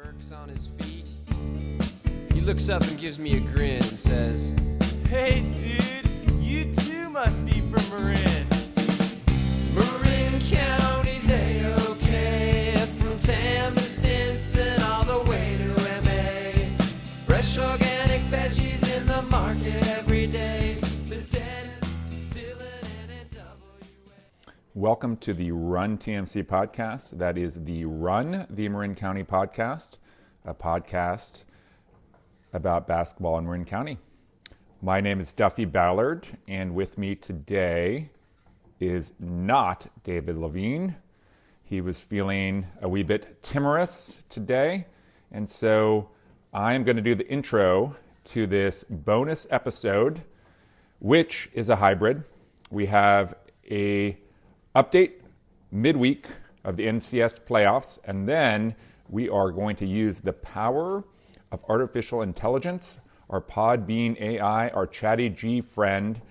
Smirks on his feet. He looks up and gives me a grin and says, "Hey dude, you too must be from Marin." Marin County's A-OK, from Tam to Stinson all the way to MA. Fresh organic veggies in the market every day. The Dennis, Dylan, and NWA. Welcome to the Run TMC Podcast. That is the Run, the Marin County Podcast, a podcast about basketball in Marin County. My name is Duffy Ballard, and with me today is not David Levine. He was feeling a wee bit timorous today, and so I am going to do the intro to this bonus episode, which is a hybrid. We have a update midweek of the NCS playoffs, and then we are going to use the power of artificial intelligence, our Podbean AI, our Chatty G friend,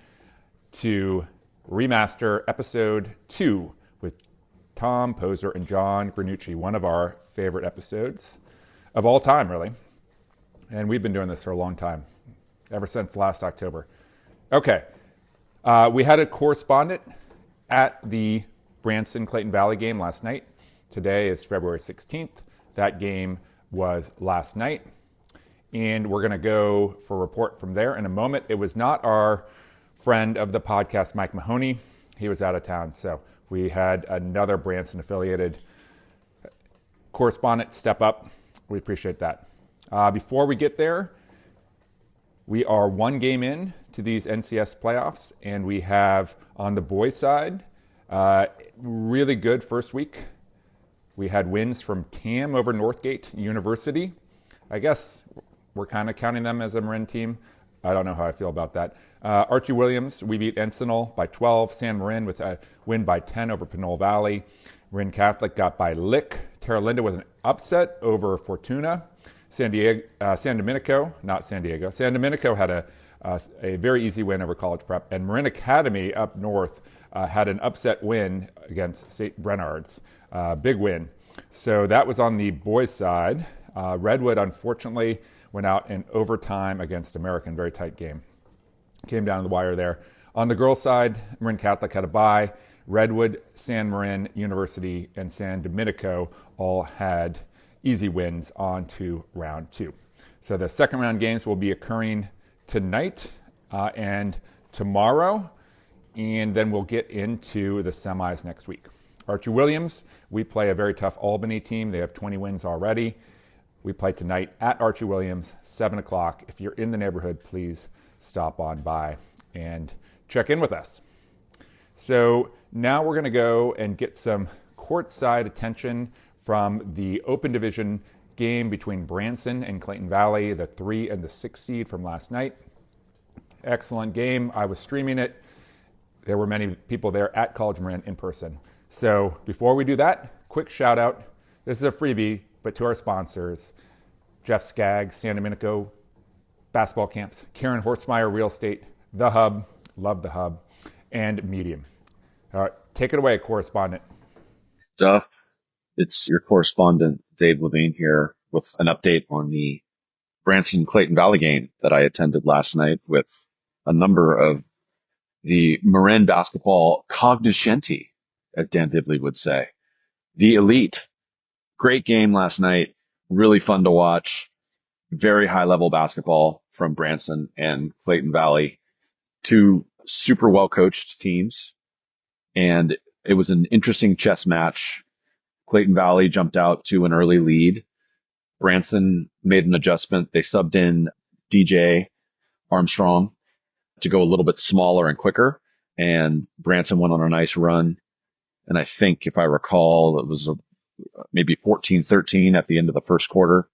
to remaster episode 2 with Tom Poser and Jon Granucci, one of our favorite episodes of all time, really. And we've been doing this for a long time, ever since last October. Okay, we had a correspondent at the Branson-Clayton Valley game last night. Today is February 16th. That game was last night. And we're going to go for a report from there in a moment. It was not our friend of the podcast, Mike Mahoney. He was out of town. So we had another Branson-affiliated correspondent step up. We appreciate that. Before we get there, we are one game in to these NCS playoffs, and we have on the boys' side, really good first week. We had wins from TAM over Northgate University. I guess we're kind of counting them as a Marin team. I don't know how I feel about that. Archie Williams, we beat Encinal by 12. San Marin with a win by 10 over Pinole Valley. Marin Catholic got by Lick. Terra Linda with an upset over Fortuna. San Domenico had a very easy win over College Prep. And Marin Academy up north had an upset win against St. Bernard's. Big win. So that was on the boys' side. Redwood, unfortunately, went out in overtime against American. Very tight game. Came down to the wire there. On the girls' side, Marin Catholic had a bye. Redwood, San Marin University, and San Domenico all had easy wins on to round 2. So the second round games will be occurring tonight and tomorrow, and then we'll get into the semis next week. Archie Williams, we play a very tough Albany team. They have 20 wins already. We play tonight at Archie Williams, 7 o'clock. If you're in the neighborhood, please stop on by and check in with us. So now we're going to go and get some courtside attention from the Open Division game between Branson and Clayton Valley, the 3 and the 6 seed from last night. Excellent game. I was streaming it. There were many people there at College Marin in person. So before we do that, quick shout out. This is a freebie, but to our sponsors, Jeff Skaggs, San Domenico Basketball Camps, Karen Horstmeyer Real Estate, The Hub, love The Hub, and Medium. All right, take it away, correspondent. Duff, it's your correspondent, Dave Levine here with an update on the Branson-Clayton Valley game that I attended last night with a number of the Marin basketball cognoscenti, as Dan Dibley would say. The elite. Great game last night. Really fun to watch. Very high level basketball from Branson and Clayton Valley. Two super well coached teams. And it was an interesting chess match. Clayton Valley jumped out to an early lead. Branson made an adjustment. They subbed in DJ Armstrong to go a little bit smaller and quicker. And Branson went on a nice run. And I think, if I recall, it was maybe 14-13 at the end of the first quarter.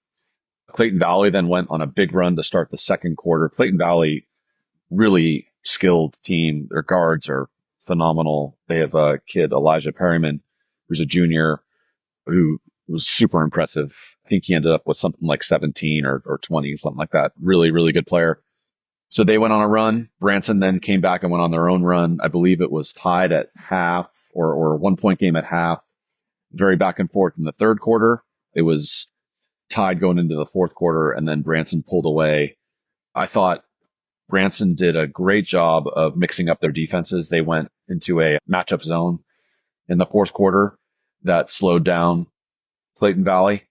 Clayton Valley then went on a big run to start the second quarter. Clayton Valley, really skilled team. Their guards are phenomenal. They have a kid, Elijah Perryman, who's a junior, who was super impressive. I think he ended up with something like 17 or 20, something like that. Really, really good player. So they went on a run. Branson then came back and went on their own run. I believe it was tied at half or 1 point game at half. Very back and forth in the third quarter. It was tied going into the fourth quarter, and then Branson pulled away. I thought Branson did a great job of mixing up their defenses. They went into a matchup zone in the fourth quarter that slowed down Clayton Valley,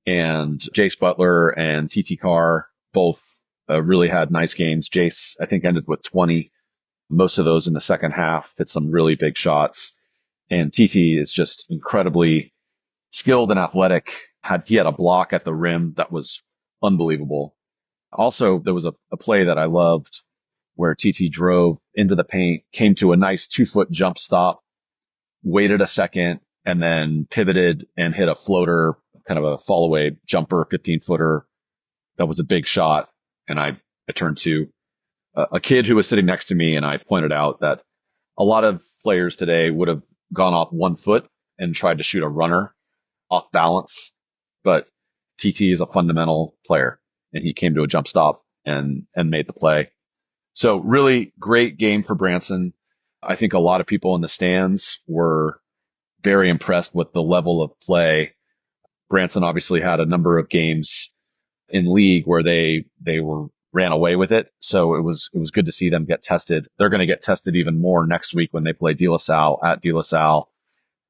and Jace Butler and TT Carr both really had nice games. Jace, I think, ended with 20. Most of those in the second half, hit some really big shots. And TT is just incredibly skilled and athletic. He had a block at the rim that was unbelievable. Also, there was a play that I loved where TT drove into the paint, came to a nice 2-foot jump stop, waited a second, and then pivoted and hit a floater, kind of a fall away jumper, 15-footer. That was a big shot. And I turned to a kid who was sitting next to me, and I pointed out that a lot of players today would have gone off 1 foot and tried to shoot a runner off balance. But TT is a fundamental player, and he came to a jump stop and made the play. So really great game for Branson. I think a lot of people in the stands were very impressed with the level of play. Branson obviously had a number of games in league where they ran away with it. So it was good to see them get tested. They're going to get tested even more next week when they play De La Salle at De La Salle.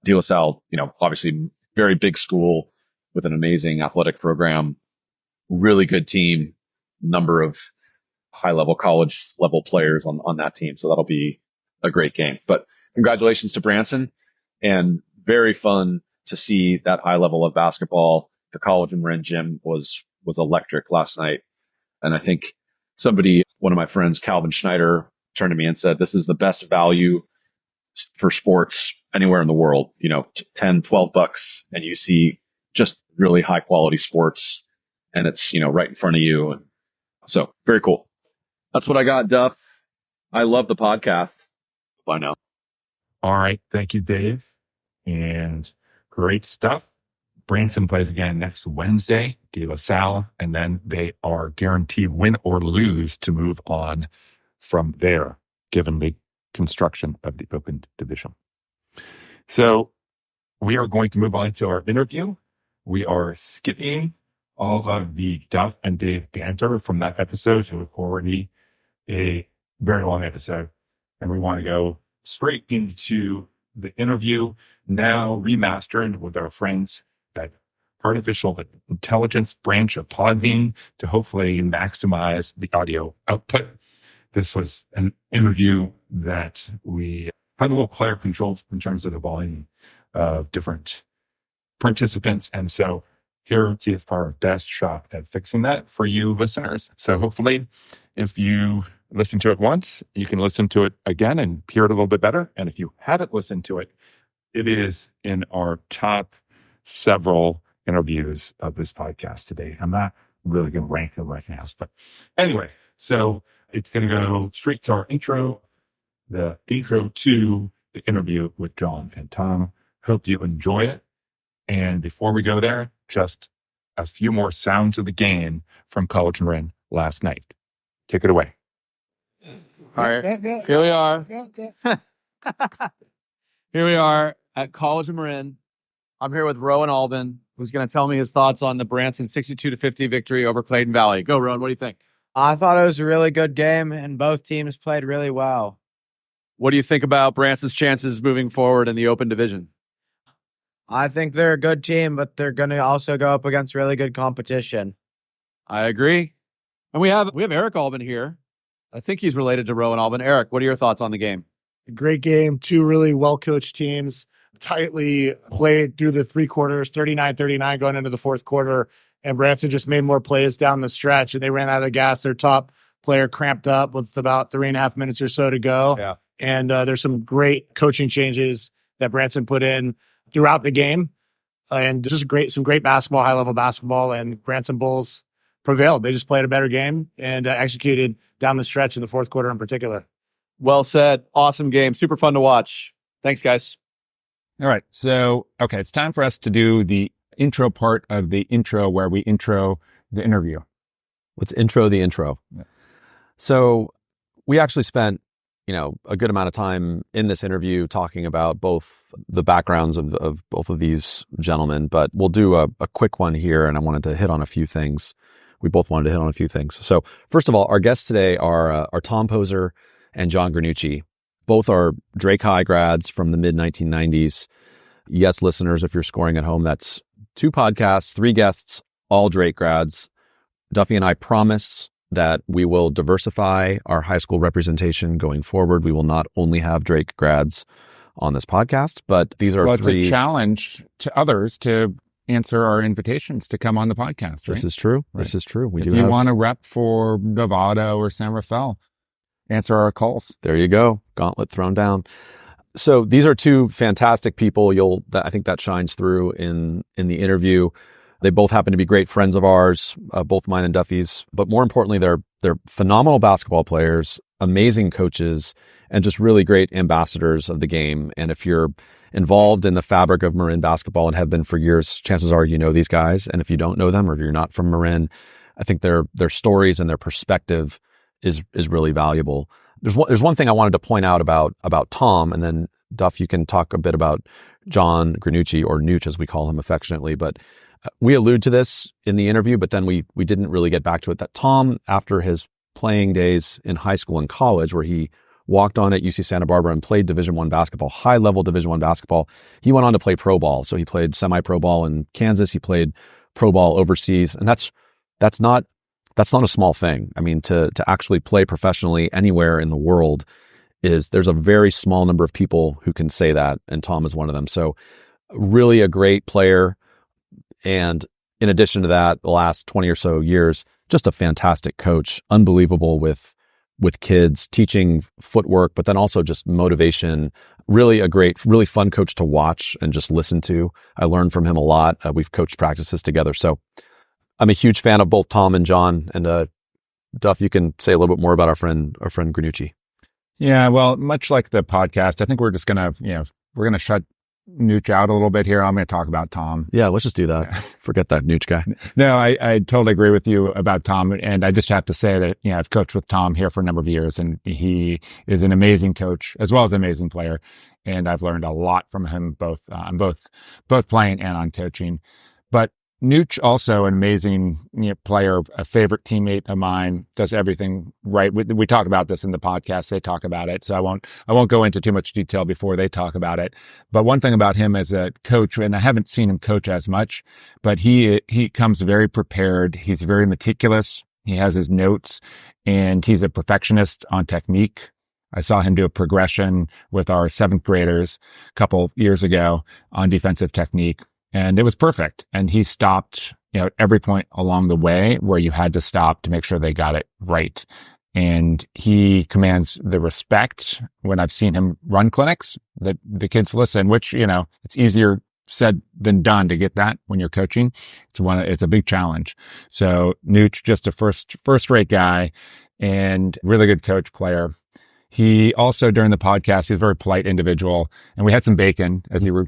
De La Salle, obviously very big school with an amazing athletic program, really good team, number of high level college level players on that team. So that'll be a great game, but congratulations to Branson, and very fun to see that high level of basketball. The college and Marin gym was electric last night. And I think one of my friends, Calvin Schneider, turned to me and said, this is the best value for sports anywhere in the world, $10, $12, and you see just really high quality sports, and it's, right in front of you. And so very cool. That's what I got, Duff. I love the podcast. Bye now. All right. Thank you, Dave. And great stuff. Branson plays again next Wednesday, De La Salle, and then they are guaranteed win or lose to move on from there, given the construction of the open division. So we are going to move on to our interview. We are skipping all of the Duff and Dave banter from that episode. So it's already a very long episode, and we want to go straight into the interview, now remastered with our friends at artificial intelligence branch of Podbean to hopefully maximize the audio output. This was an interview that we had a little player control in terms of the volume of different participants. And so here is our best shot at fixing that for you listeners. So hopefully if you listen to it once, you can listen to it again and hear it a little bit better. And if you haven't listened to it, it is in our top several interviews of this podcast today. I'm not really going to rank them right now, but anyway, so it's going to go straight to our intro, the intro to the interview with Jon and Tom. Hope you enjoy it. And before we go there, just a few more sounds of the game from College Marin last night. Take it away. All right, here we are. Here we are at College of Marin. I'm here with Rowan Albin, who's going to tell me his thoughts on the Branson 62-50 victory over Clayton Valley. Go, Rowan. What do you think? I thought it was a really good game, and both teams played really well. What do you think about Branson's chances moving forward in the open division? I think they're a good team, but they're going to also go up against really good competition. I agree. And we have Eric Albin here. I think he's related to Rowan Albin. Eric, what are your thoughts on the game? Great game. Two really well-coached teams. Tightly played through the three quarters, 39-39 going into the fourth quarter. And Branson just made more plays down the stretch, and they ran out of gas. Their top player cramped up with about 3.5 minutes or so to go. Yeah. And there's some great coaching changes that Branson put in throughout the game. And just some great basketball, high-level basketball. And Branson Bulls prevailed. They just played a better game and executed down the stretch in the fourth quarter in particular. Well said. Awesome game. Super fun to watch. Thanks, guys. All right. So, okay, it's time for us to do the intro part of the intro where we intro the interview. Let's intro the intro. Yeah. So we actually spent, a good amount of time in this interview talking about both the backgrounds of both of these gentlemen, but we'll do a quick one here, and I wanted to hit on a few things. We both wanted to hit on a few things. So first of all, our guests today are Tom Poser and Jon Granucci. Both are Drake High grads from the mid-1990s. Yes, listeners, if you're scoring at home, that's 2 podcasts, 3 guests, all Drake grads. Duffy and I promise that we will diversify our high school representation going forward. We will not only have Drake grads on this podcast, but these are it's a challenge to others to answer our invitations to come on the podcast, right? This is true. Right. This is true. If you want to rep for Novato or San Rafael, answer our calls. There you go. Gauntlet thrown down. So these are 2 fantastic people. I think that shines through in the interview. They both happen to be great friends of ours, both mine and Duffy's. But more importantly, they're phenomenal basketball players, amazing coaches, and just really great ambassadors of the game. And if you're involved in the fabric of Marin basketball and have been for years, chances are you know these guys. And if you don't know them, or if you're not from Marin, I think their stories and their perspective is really valuable. There's one thing I wanted to point out about Tom, and then Duff, you can talk a bit about Jon Granucci, or Nooch as we call him affectionately. But we allude to this in the interview, but then we didn't really get back to it. That Tom, after his playing days in high school and college, where he walked on at UC Santa Barbara and played Division I basketball, high-level Division I basketball, he went on to play pro ball. So he played semi-pro ball in Kansas. He played pro ball overseas, and that's not a small thing. I mean, to actually play professionally anywhere in the world there's a very small number of people who can say that, and Tom is one of them. So really a great player. And in addition to that, the last 20 or so years, just a fantastic coach, unbelievable with kids, teaching footwork, but then also just motivation. Really a great, really fun coach to watch and just listen to. I learned from him a lot. We've coached practices together. So I'm a huge fan of both Tom and Jon. And Duff, you can say a little bit more about our friend Granucci. Yeah, well, much like the podcast, I think we're just gonna shut Nooch out a little bit here. I'm going to talk about Tom. Yeah, let's just do that. Forget that Nooch guy. No, I totally agree with you about Tom. And I just have to say that, I've coached with Tom here for a number of years, and he is an amazing coach as well as an amazing player. And I've learned a lot from him, both playing and on coaching. But Nooch, also an amazing player, a favorite teammate of mine, does everything right. We talk about this in the podcast. They talk about it. So I won't go into too much detail before they talk about it. But one thing about him as a coach, and I haven't seen him coach as much, but he comes very prepared. He's very meticulous. He has his notes, and he's a perfectionist on technique. I saw him do a progression with our 7th graders a couple years ago on defensive technique. And it was perfect. And he stopped, at every point along the way where you had to stop to make sure they got it right. And he commands the respect when I've seen him run clinics that the kids listen, which, it's easier said than done to get that when you're coaching. It's a big challenge. So Nooch, just a first rate guy and really good coach player. He also, during the podcast, he's a very polite individual, and we had some bacon, as you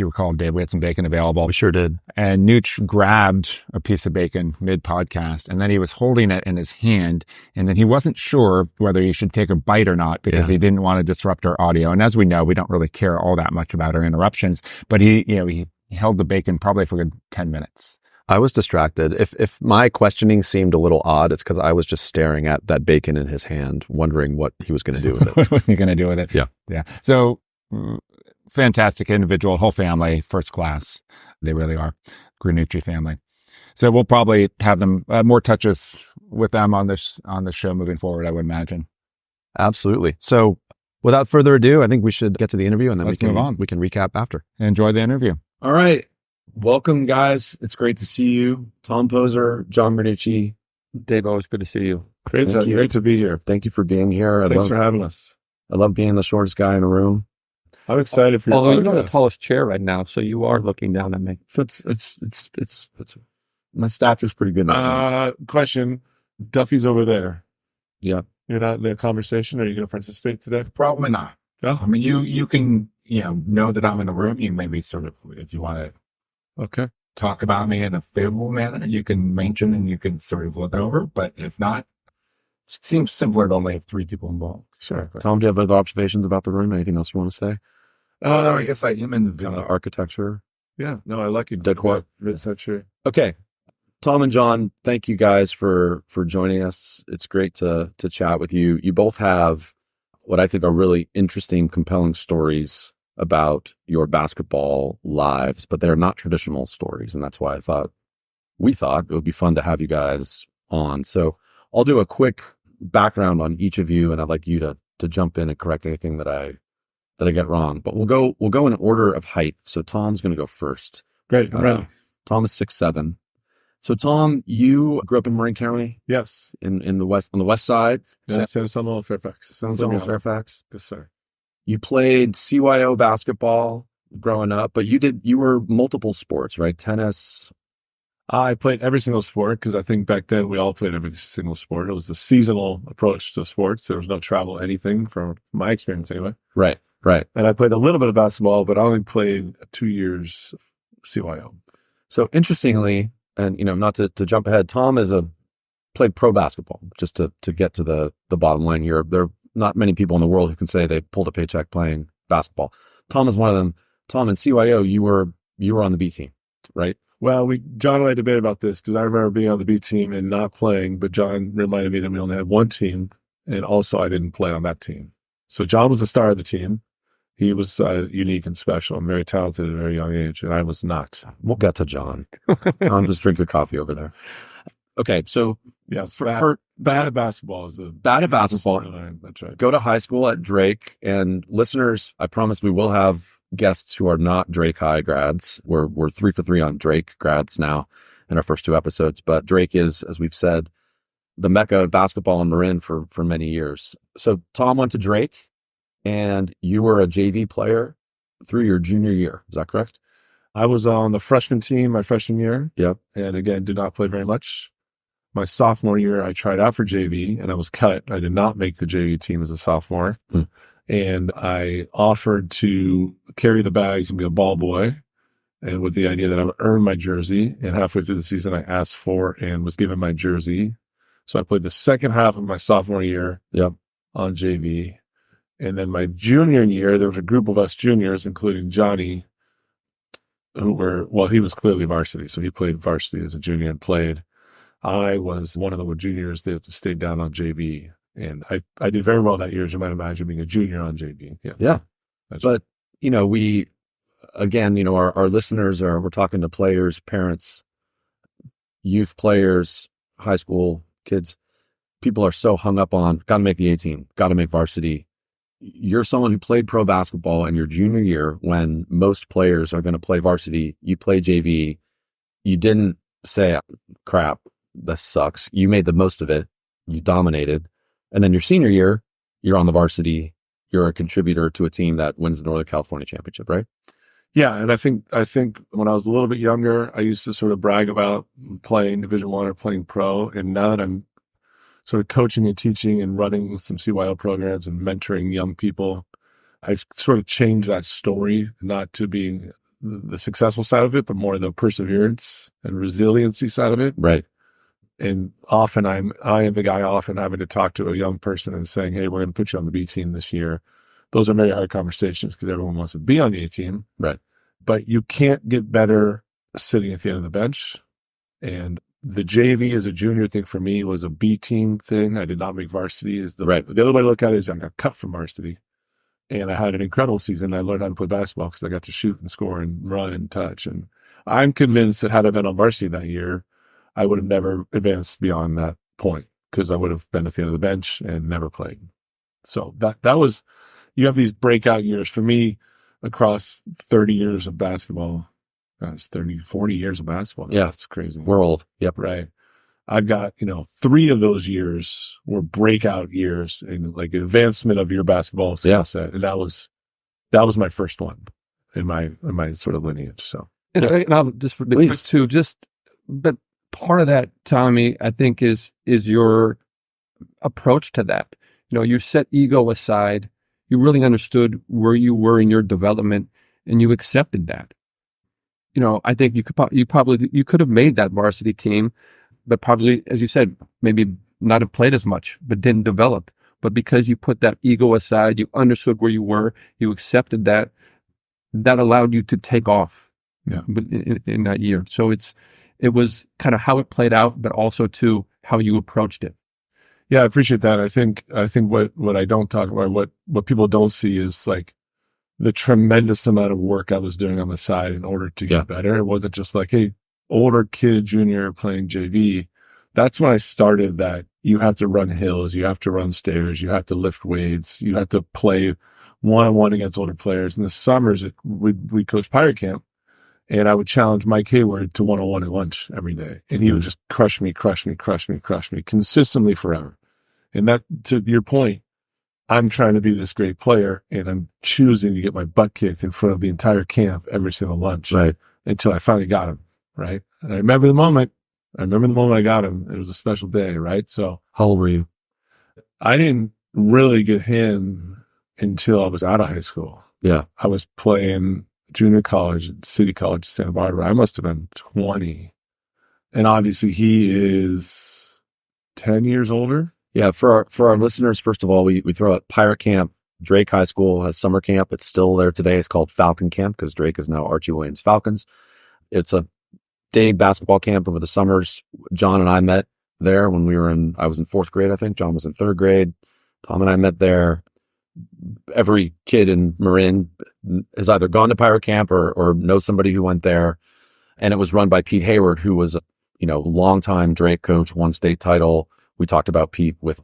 recall, Dave. We had some bacon available. We sure did. And Nooch grabbed a piece of bacon mid-podcast, and then he was holding it in his hand, and then he wasn't sure whether he should take a bite or not because he didn't want to disrupt our audio. And as we know, we don't really care all that much about our interruptions, but he held the bacon probably for a good 10 minutes. I was distracted. If my questioning seemed a little odd, it's because I was just staring at that bacon in his hand, wondering what he was going to do with it. What was he going to do with it? Yeah. So fantastic individual, whole family, first class. They really are. Granucci family. So we'll probably have them more touches with them on this show moving forward, I would imagine. Absolutely. So without further ado, I think we should get to the interview, and then Let's move on. We can recap after. Enjoy the interview. All right. Welcome, guys. It's great to see you. Tom Poser, Jon Granucci. Dave, always good to see you. Great to be here. Thank you for being here. Thanks for having us. I love being the shortest guy in the room. I'm excited for you. Although you're on the tallest chair right now, so you are looking down at me. It's my stature's pretty good now. Question. Duffy's over there. Yeah. You're not in the conversation? Are you going to participate today? Probably not. No? I mean, you can, know that I'm in the room. You maybe sort of, if you want to talk about me in a favorable manner, you can mention and you can sort of look over. But if not, it seems simpler to only have 3 people involved. Sure. Tom, do you have other observations about the room? Anything else you want to say? I guess I am in the Kind video. of architecture. Yeah. No, I like it. Decor. It's so true. Okay. Tom and John, thank you guys for joining us. It's great to chat with you. You both have what I think are really interesting, compelling stories about your basketball lives, but they're not traditional stories. And that's why we thought it would be fun to have you guys on. So I'll do a quick background on each of you, and I'd like you to jump in and correct anything that I get wrong. But we'll go in order of height. So Tom's going to go first. Great. I'm ready. Tom is 6'7". So Tom, you grew up in Marin County, Yes. in the west, on the west side. Yeah, San Samuel, Fairfax. Sounds San like Fairfax. Yes, sir. You played CYO basketball growing up, but you were multiple sports, right? Tennis. I played every single sport because I think back then we all played every single sport. It was the seasonal approach to sports. There was no travel, anything from my experience anyway. Right. And I played a little bit of basketball, but I only played 2 years CYO. So interestingly, and not to jump ahead, Tom played pro basketball. Just to get to the bottom line here, there are not many people in the world who can say they pulled a paycheck playing basketball. Tom is one of them. Tom, in CYO, you were on the B team, right? Well, John and I debated about this because I remember being on the B team and not playing, but John reminded me that we only had one team, and also I didn't play on that team. So John was the star of the team. He was unique and special and very talented at a very young age, and I was not. We'll get to John. John, just drink your coffee over there. Okay, so Yeah, bad at basketball is the bad at basketball. That's right. Go to high school at Drake, and listeners, I promise we will have guests who are not Drake High grads. We're 3 for 3 on Drake grads now in our first 2 episodes, but Drake is, as we've said, the mecca of basketball in Marin for many years. So Tom went to Drake, and you were a JV player through your junior year. Is that correct? I was on the freshman team my freshman year. Yep. And again, did not play very much. My sophomore year, I tried out for JV and I was cut. I did not make the JV team as a sophomore. And I offered to carry the bags and be a ball boy, and with the idea that I would earn my jersey. And halfway through the season, I asked for and was given my jersey. So I played the second half of my sophomore year on JV. And then my junior year, there was a group of us juniors, including Johnny, he was clearly varsity. So he played varsity as a junior and played. I was one of the juniors that stayed down on JV. And I did very well that year, as you might imagine, being a junior on JV. Yeah. That's But, our listeners we're talking to players, parents, youth players, high school kids. People are so hung up on, got to make the A team, got to make varsity. You're someone who played pro basketball in your junior year when most players are going to play varsity. You play JV. You didn't say, crap, this sucks. You made the most of it. You dominated. And then your senior year, you're on the varsity. You're a contributor to a team that wins the Northern California Championship, right? Yeah, and I think when I was a little bit younger, I used to sort of brag about playing Division I or playing pro. And now that I'm sort of coaching and teaching and running some CYO programs and mentoring young people, I've sort of changed that story, not to being the successful side of it, but more the perseverance and resiliency side of it. Right. And often I am the guy often having to talk to a young person and saying, hey, we're going to put you on the B team this year. Those are very hard conversations because everyone wants to be on the A team. Right. But you can't get better sitting at the end of the bench. And the JV as a junior thing for me was a B team thing. I did not make varsity. The other way to look at it is I got cut from varsity. And I had an incredible season. I learned how to play basketball because I got to shoot and score and run and touch. And I'm convinced that had I been on varsity that year, I would have never advanced beyond that point because I would have been at the end of the bench and never played. So that was, you have these breakout years. For me, across 30 years of basketball, that's 40 years of basketball. Yeah. That's crazy. We're old. Yep. Right. I've got, 3 of those years were breakout years and like advancement of your basketball skill set. And that was my first one in my sort of lineage. So. And I'll just really quick too, but part of that, Tommy, I think is your approach to that. You set ego aside. You really understood where you were in your development, and you accepted that. I think you could have made that varsity team, but probably, as you said, maybe not have played as much, but didn't develop. but because you put that ego aside, you understood where you were, you accepted that allowed you to take off in that year. So it was kind of how it played out, but also too how you approached it. Yeah, I appreciate that. I think what I don't talk about, what people don't see is like the tremendous amount of work I was doing on the side in order to get better. It wasn't just like, hey, older kid, junior playing JV. That's when I started that you have to run hills, you have to run stairs, you have to lift weights, you have to play one-on-one against older players. In the summers, we coach Pirate Camp, and I would challenge Mike Hayward to one-on-one at lunch every day. And he would just crush me consistently forever. And that, to your point, I'm trying to be this great player, and I'm choosing to get my butt kicked in front of the entire camp every single lunch. Right. Until I finally got him. Right. And I remember the moment I got him. It was a special day. Right. So how old were you? I didn't really get him until I was out of high school. Yeah. I was playing junior college at City College of Santa Barbara. I must have been 20. And obviously he is 10 years older. Yeah. For our listeners, first of all, we throw out Pirate Camp. Drake High School has summer camp. It's still there today. It's called Falcon Camp because Drake is now Archie Williams Falcons. It's a day basketball camp over the summers. John and I met there when I was in fourth grade, I think. John was in third grade. Tom and I met there. Every kid in Marin has either gone to Pirate Camp or knows somebody who went there. And it was run by Pete Hayward, who was a longtime Drake coach, won state title. We talked about Pete with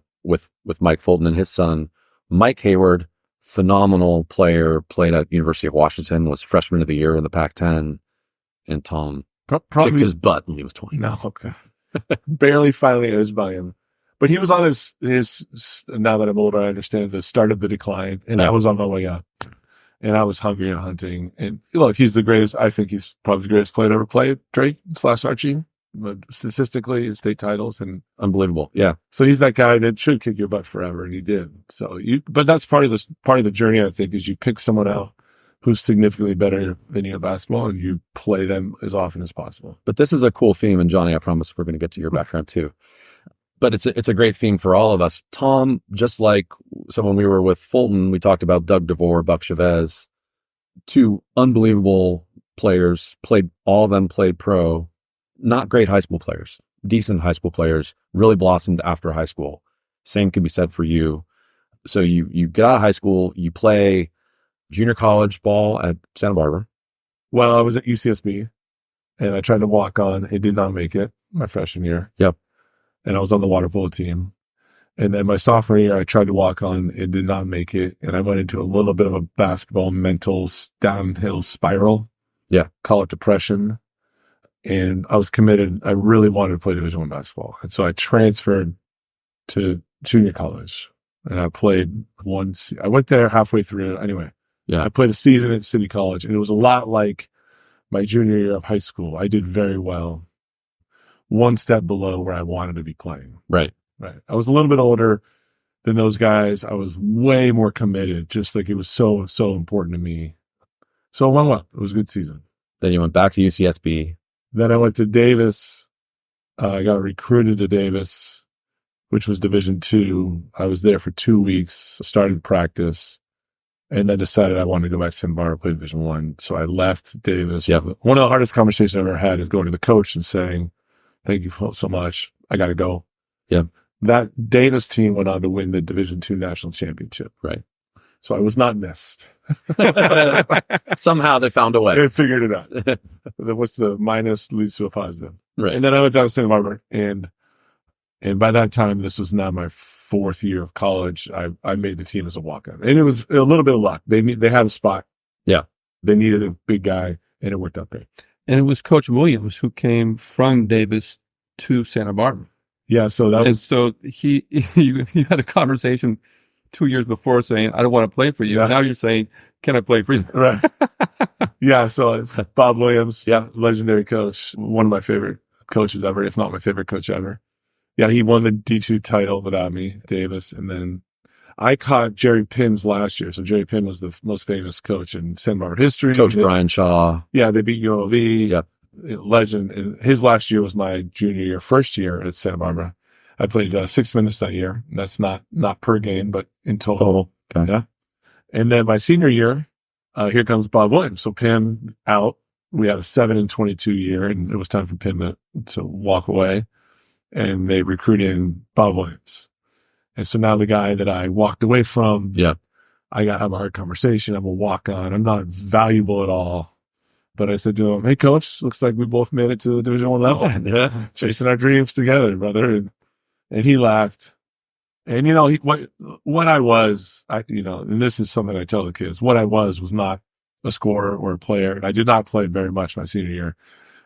Mike Fulton and his son. Mike Hayward, phenomenal player, played at University of Washington, was freshman of the year in the Pac-10, and Tom kicked his butt when he was 20. No, okay. Barely finally edged by him. But he was on his, now that I'm older, I understand the start of the decline, and I was on my way up. And I was hungry and hunting. And look, he's the greatest, I think he's probably the greatest player to ever play, Drake / Archie. Statistically, his state titles and unbelievable. Yeah. So he's that guy that should kick your butt forever, and he did. So but that's part of the journey, I think, is you pick someone out who's significantly better than you at basketball, and you play them as often as possible. But this is a cool theme, and Johnny, I promise we're going to get to your background too. But it's a great theme for all of us. Tom, so when we were with Fulton, we talked about Doug DeVore, Buck Chavez, two unbelievable players, all of them played pro. Not great high school players, decent high school players, really blossomed after high school. Same can be said for you. So you get out of high school, you play junior college ball at Santa Barbara. Well, I was at UCSB, and I tried to walk on. It did not make it my freshman year. Yep. And I was on the water polo team. And then my sophomore year, I tried to walk on. It did not make it. And I went into a little bit of a basketball mental downhill spiral. Yeah. Call it depression. And I was committed. I really wanted to play Division I basketball. And so I transferred to junior college, and I played I went there halfway through. Anyway, yeah, I played a season at City College, and it was a lot like my junior year of high school. I did very well, one step below where I wanted to be playing. Right. I was a little bit older than those guys. I was way more committed, just like it was so, so important to me. So it went well. It was a good season. Then you went back to UCSB. Then I went to Davis. I got recruited to Davis, which was Division II. I was there for 2 weeks, started practice, and then decided I wanted to go back to Santa Barbara, play Division I. So I left Davis. Yeah. One of the hardest conversations I've ever had is going to the coach and saying, "Thank you so much. I got to go." Yeah. That Davis team went on to win the Division II national championship. Right. So I was not missed. Somehow they found a way. They figured it out. What's the minus leads to a positive. Right. And then I went down to Santa Barbara, and by that time, this was now my fourth year of college. I made the team as a walk-on, and it was a little bit of luck. They had a spot. Yeah. They needed a big guy, and it worked out great. And it was Coach Williams who came from Davis to Santa Barbara. Yeah. So that was. So he had a conversation 2 years before saying, "I don't want to play for you." Yeah. Now you're saying, "Can I play for you?" Right. Yeah. So Bob Williams, legendary coach, one of my favorite coaches ever, if not my favorite coach ever. Yeah, he won the D2 title without me, Davis, and then I caught Jerry Pimm's last year. So Jerry Pimm was the most famous coach in Santa Barbara history. Coach Brian Shaw. Yeah, they beat UNLV. Yep. Legend. And his last year was my junior year, first year at Santa Barbara. I played 6 minutes that year. That's not per game, but in total. Okay. Yeah. And then my senior year, here comes Bob Williams. So Pim out. We had a 7-22 year, and it was time for Pim to walk away. And they recruited in Bob Williams. And so now the guy that I walked away from, I got to have a hard conversation. I'm a walk-on. I'm not valuable at all. But I said to him, hey, coach, looks like we both made it to the Division I level. Chasing our dreams together, brother. And he laughed. And, you know, what I was, and this is something I tell the kids, what I was not a scorer or a player. I did not play very much my senior year,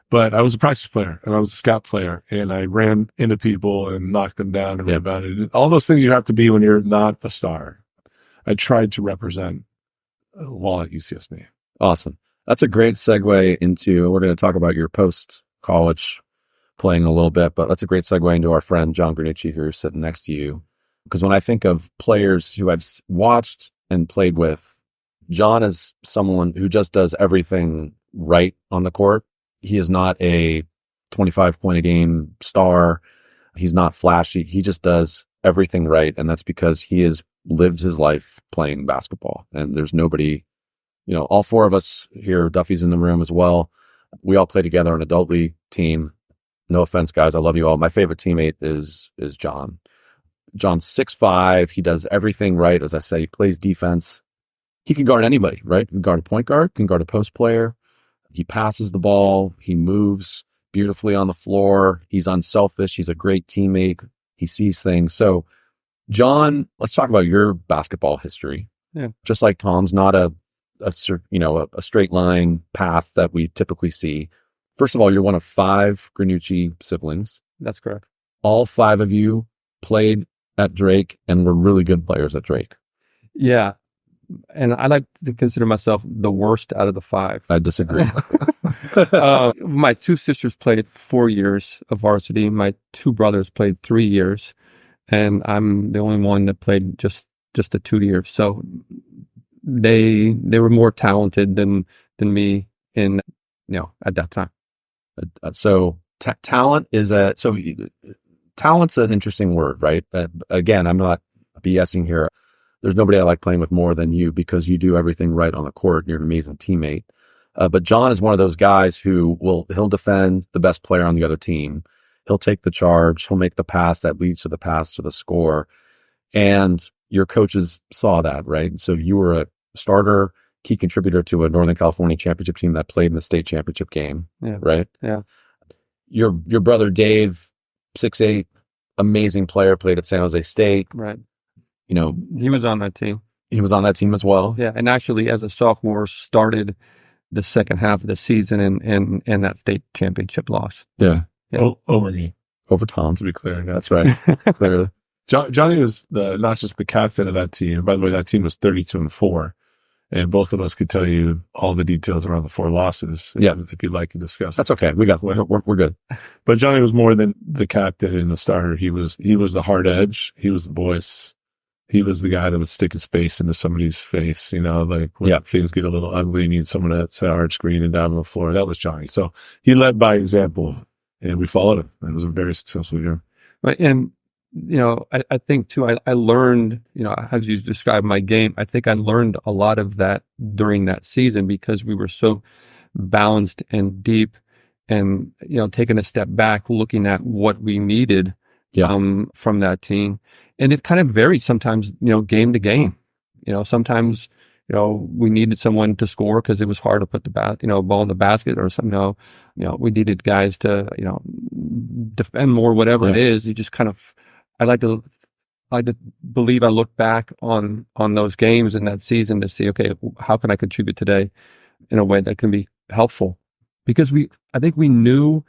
but I was a practice player and I was a scout player, and I ran into people and knocked them down and rebounded. All those things you have to be when you're not a star. I tried to represent while at UCSB. Awesome. That's a great segue into, we're going to talk about your post-college playing a little bit, but that's a great segue into our friend Jon Granucci, who's sitting next to you. Because when I think of players who I've watched and played with, Jon is someone who just does everything right on the court. He is not a 25-point-a-game star. He's not flashy. He just does everything right, and that's because he has lived his life playing basketball. And there's nobody, all four of us here, Duffy's in the room as well. We all play together on an adult league team. No offense, guys. I love you all. My favorite teammate is Jon. Jon's 6'5". He does everything right. As I say, he plays defense. He can guard anybody, right? He can guard a point guard, can guard a post player. He passes the ball. He moves beautifully on the floor. He's unselfish. He's a great teammate. He sees things. So, Jon, let's talk about your basketball history. Yeah. Just like Tom's not a straight line path that we typically see. First of all, you're one of 5 Granucci siblings. That's correct. All 5 of you played at Drake and were really good players at Drake. Yeah. And I like to consider myself the worst out of the 5. I disagree. My 2 sisters played 4 years of varsity. My 2 brothers played 3 years. And I'm the only one that played just the 2 years. So they were more talented than me at that time. So talent is talent's an interesting word, right? Again, I'm not BSing here. There's nobody I like playing with more than you because you do everything right on the court. You're an amazing teammate. But Jon is one of those guys who he'll defend the best player on the other team. He'll take the charge. He'll make the pass that leads to the pass to the score. And your coaches saw that, right? So you were a starter, key contributor to a Northern California championship team that played in the state championship game, right? Yeah. Your brother Dave, 6'8", amazing player, played at San Jose State. Right. He was on that team. He was on that team as well. Yeah, and actually, as a sophomore, started the second half of the season and that state championship loss. Yeah. Over me. Over Tom. To be clear. That's right. Clearly. Johnny was not just the captain of that team. By the way, that team was 32-4. And both of us could tell you all the details around the 4 losses. If you'd like to discuss. That's okay. We're good. But Johnny was more than the captain and the starter. He was the hard edge. He was the voice. He was the guy that would stick his face into somebody's face, when things get a little ugly, you need someone to set a hard screen and down on the floor. That was Johnny. So he led by example, and we followed him. It was a very successful year. Right. And, I think too, I learned, as you described my game, I think I learned a lot of that during that season because we were so balanced and deep and, taking a step back, looking at what we needed from that team. And it kind of varies sometimes, game to game. Sometimes, we needed someone to score because it was hard to put the ball in the basket or something. We needed guys to, defend more, whatever it is. You just kind of, I like to believe I look back on those games in that season to see, okay, how can I contribute today in a way that can be helpful? Because I think we knew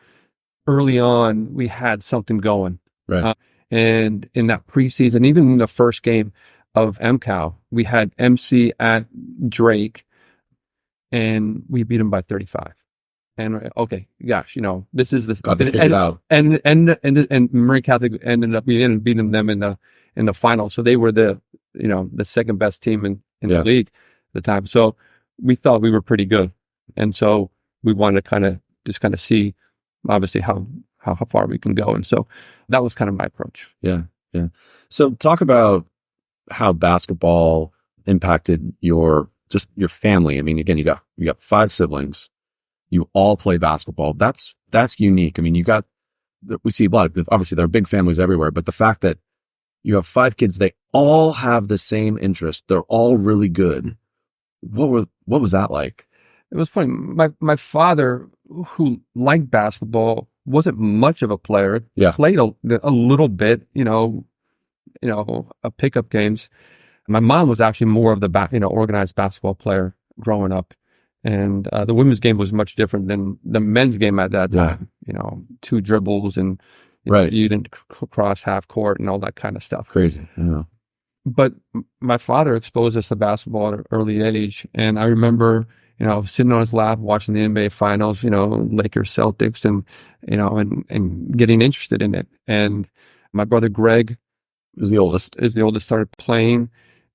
early on we had something going. Right. And in that preseason, even in the first game of MCAL, we had MC at Drake and we beat him by 35. And okay, gosh, this is the got this figured out. And Marin County ended up beating them in the final. So they were the second best team in the league at the time. So we thought we were pretty good. And so we wanted to kind of see obviously how how far we can go. And so that was kind of my approach. Yeah. Yeah. So talk about how basketball impacted your family. I mean, again, you got 5 siblings. You all play basketball. That's unique. I mean, we see a lot of, obviously there are big families everywhere, but the fact that you have 5 kids, they all have the same interest. They're all really good. What was that like? It was funny. My father, who liked basketball, wasn't much of a player. Yeah. Played a little bit, pickup games. My mom was actually more of the organized basketball player growing up, and the women's game was much different than the men's game at that time. 2 dribbles and you didn't cross half court and all that kind of stuff. Crazy. Yeah. But my father exposed us to basketball at an early age, and I remember sitting on his lap watching the NBA finals, Lakers, Celtics, and and getting interested in it. And my brother Greg is the oldest, started playing,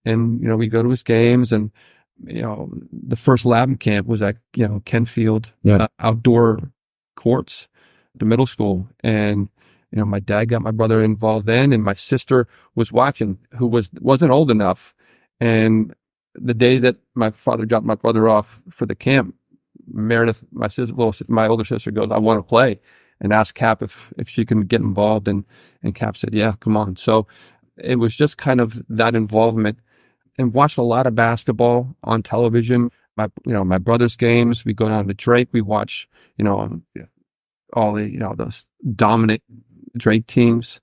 and we go to his games, and the first lab camp was at Kentfield outdoor courts, the middle school, and my dad got my brother involved then, and my sister was watching, who wasn't old enough. And the day that my father dropped my brother off for the camp, Meredith, my older sister, goes, "I want to play," and asked Cap if she can get involved, and Cap said, "Yeah, come on." So it was just kind of that involvement, and watched a lot of basketball on television. My brother's games, we go down to Drake, we watch all the those dominant Drake teams,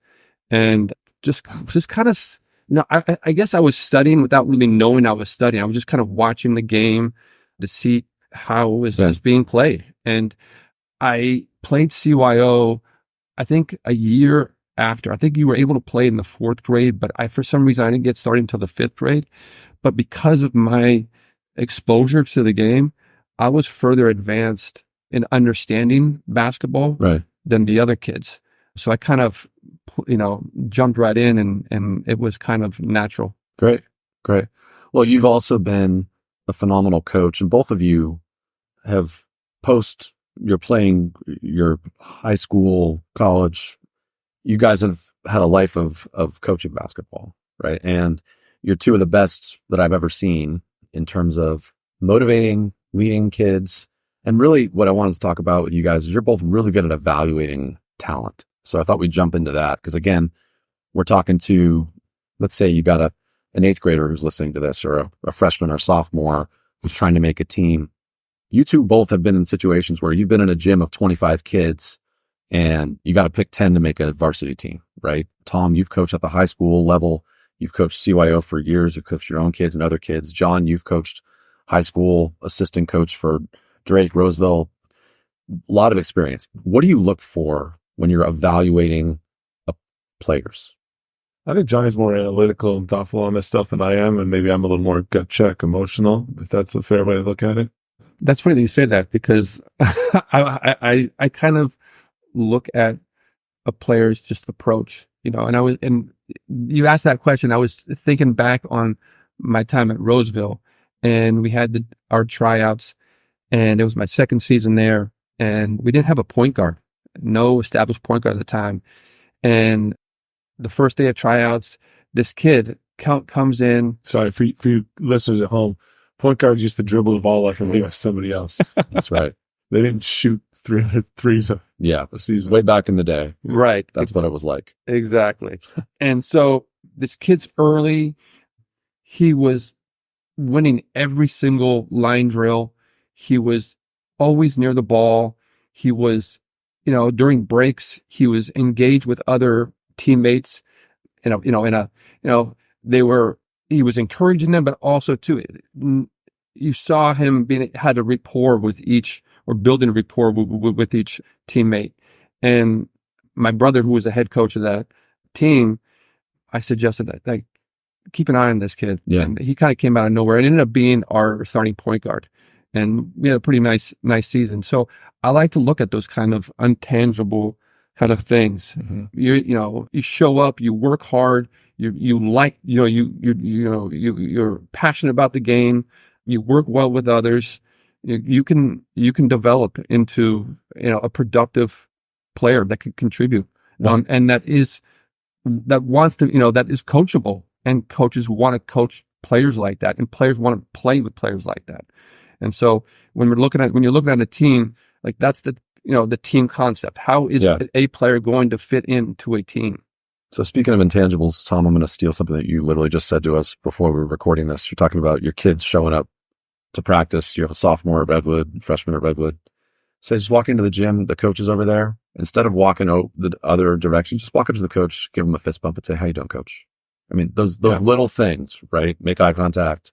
and just kind of I guess I was studying without really knowing I was studying. I was just kind of watching the game to see how it was being played. And I played CYO, I think a year after. I think you were able to play in the 4th grade, but for some reason I didn't get started until the 5th grade. But because of my exposure to the game, I was further advanced in understanding basketball than the other kids. So I kind of jumped right in, and it was kind of natural. Great. Well, you've also been a phenomenal coach, and both of you have you're playing your high school, college. You guys have had a life of coaching basketball, right? And you're 2 of the best that I've ever seen in terms of motivating, leading kids. And really what I wanted to talk about with you guys is you're both really good at evaluating talent. So I thought we'd jump into that because, again, we're talking to, let's say you got an 8th grader who's listening to this, or a freshman or sophomore who's trying to make a team. You 2 both have been in situations where you've been in a gym of 25 kids and you got to pick 10 to make a varsity team, right? Tom, you've coached at the high school level. You've coached CYO for years. You've coached your own kids and other kids. John, you've coached high school assistant coach for Drake, Roseville. A lot of experience. What do you look for when you're evaluating players? I think Johnny's more analytical and thoughtful on this stuff than I am, and maybe I'm a little more gut check, emotional, if that's a fair way to look at it. That's funny that you say that, because I kind of look at a player's just approach, and you asked that question. I was thinking back on my time at Roseville, and we had our tryouts, and it was my 2nd season there, and we didn't have a point guard. No established point guard at the time. And the first day of tryouts, this kid comes in. Sorry, for you listeners at home, point guards used to dribble the ball up and leave it to somebody else. That's right. They didn't shoot 300 threes a season. Way back in the day. Right. That's what it was like. Exactly. And so this kid's early. He was winning every single line drill. He was always near the ball. He was, during breaks, he was engaged with other teammates. He was encouraging them, but also too, you saw him had a rapport with each, or building a rapport with each teammate. And my brother, who was the head coach of that team, I suggested that, keep an eye on this kid. Yeah. And he kind of came out of nowhere and ended up being our starting point guard. And we had a pretty nice season. So I like to look at those kind of intangible kind of things. Mm-hmm. You show up, you work hard, you're passionate about the game, you work well with others. You can develop into, a productive player that can contribute, and that wants to, that is coachable, and coaches want to coach players like that, and players want to play with players like that. And so when you're looking at a team, like that's the team concept. How is a player going to fit into a team? So speaking of intangibles, Tom, I'm going to steal something that you literally just said to us before we were recording this. You're talking about your kids showing up to practice. You have a sophomore at Redwood, freshman at Redwood. So just walk into the gym, the coach is over there. Instead of walking the other direction, just walk up to the coach, give him a fist bump and say, "How you doing, coach?" I mean, those little things, right? Make eye contact.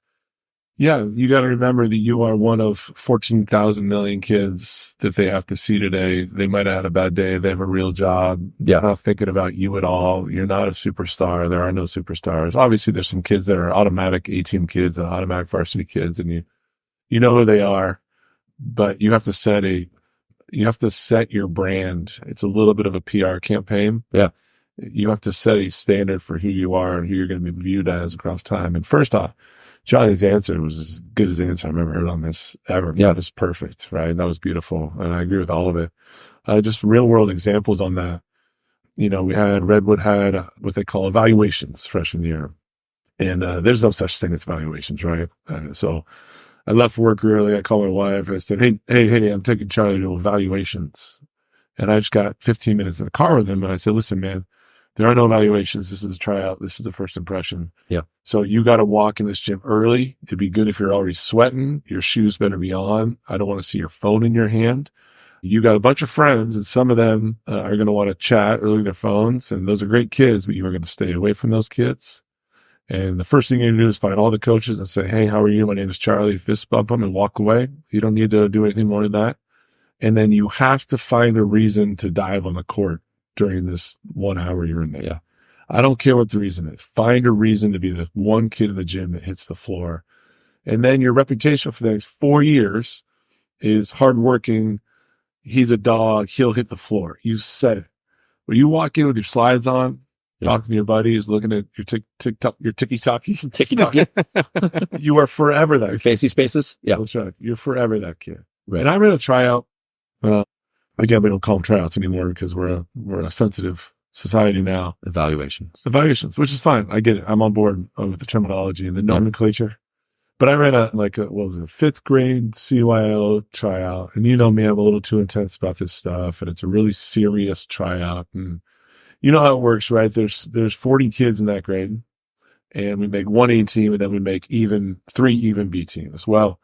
Yeah, you got to remember that you are one of 14,000 million kids that they have to see today. They might have had a bad day. They have a real job. They're not thinking about you at all. You're not a superstar. There are no superstars. Obviously, there's some kids that are automatic A-team kids and automatic varsity kids, and you know who they are. But you have to set your brand. It's a little bit of a PR campaign. Yeah. You have to set a standard for who you are and who you're going to be viewed as across time. And first off, Johnny's answer was as good as the answer I've ever heard on this ever. Yeah. It was perfect, right? That was beautiful. And I agree with all of it. Just real world examples on that. Redwood had what they call evaluations freshman year. And there's no such thing as evaluations, right? So I left work early. I called my wife. I said, hey, I'm taking Charlie to evaluations. And I just got 15 minutes in the car with him. And I said, listen, man, there are no evaluations. This is a tryout. This is the first impression. Yeah. So you got to walk in this gym early. It'd be good if you're already sweating. Your shoes better be on. I don't want to see your phone in your hand. You got a bunch of friends, and some of them are going to want to chat or look at their phones. And those are great kids, but you are going to stay away from those kids. And the first thing you're going to do is find all the coaches and say, hey, how are you? My name is Charlie. Fist bump them and walk away. You don't need to do anything more than that. And then you have to find a reason to dive on the court during this 1 hour you're in there. Yeah. I don't care what the reason is. Find a reason to be the one kid in the gym that hits the floor. And then your reputation for the next 4 years is hardworking. He's a dog. He'll hit the floor. You said it. When you walk in with your slides on, talking to your buddies, looking at your tiki-taki, you are forever that kid. Fancy spaces? Yeah. That's right. You're forever that kid. Right. And I ran a tryout. Again, we don't call them tryouts anymore because we're a sensitive society now. Evaluations, which is fine. I get it. I'm on board with the terminology and the nomenclature. But I ran a 5th grade CYO tryout. And you know me, I'm a little too intense about this stuff. And it's a really serious tryout. And you know how it works, right? There's 40 kids in that grade. And we make one A team, and then we make 3 even B teams. Well,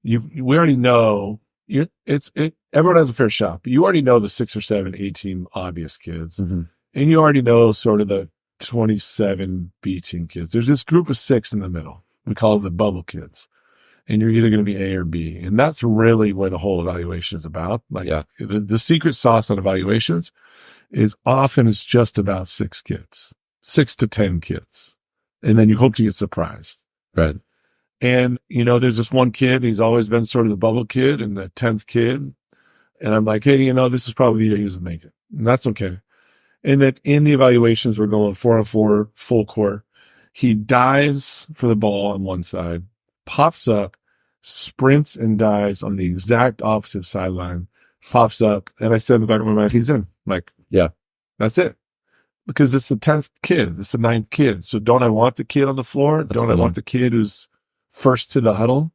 we already know everyone has a fair shot, but you already know the 6 or 7 A team obvious kids. Mm-hmm. And you already know sort of the 27 B team kids. There's this group of 6 in the middle. We call them the bubble kids. And you're either going to be A or B. And that's really where the whole evaluation is about. The secret sauce on evaluations is often it's just about 6 kids, 6 to 10 kids. And then you hope to get surprised. Right. And, there's this one kid, he's always been sort of the bubble kid and the 10th kid. And I'm like, hey, this is probably the year he doesn't make it. And that's okay. And then in the evaluations, we're going 4-on-4 full court. He dives for the ball on one side, pops up, sprints and dives on the exact opposite sideline, pops up. And I said in the back of my mind, he's in. Yeah, that's it. Because it's the 10th kid. It's the 9th kid. So don't I want the kid on the floor? Don't I want the kid who's first to the huddle?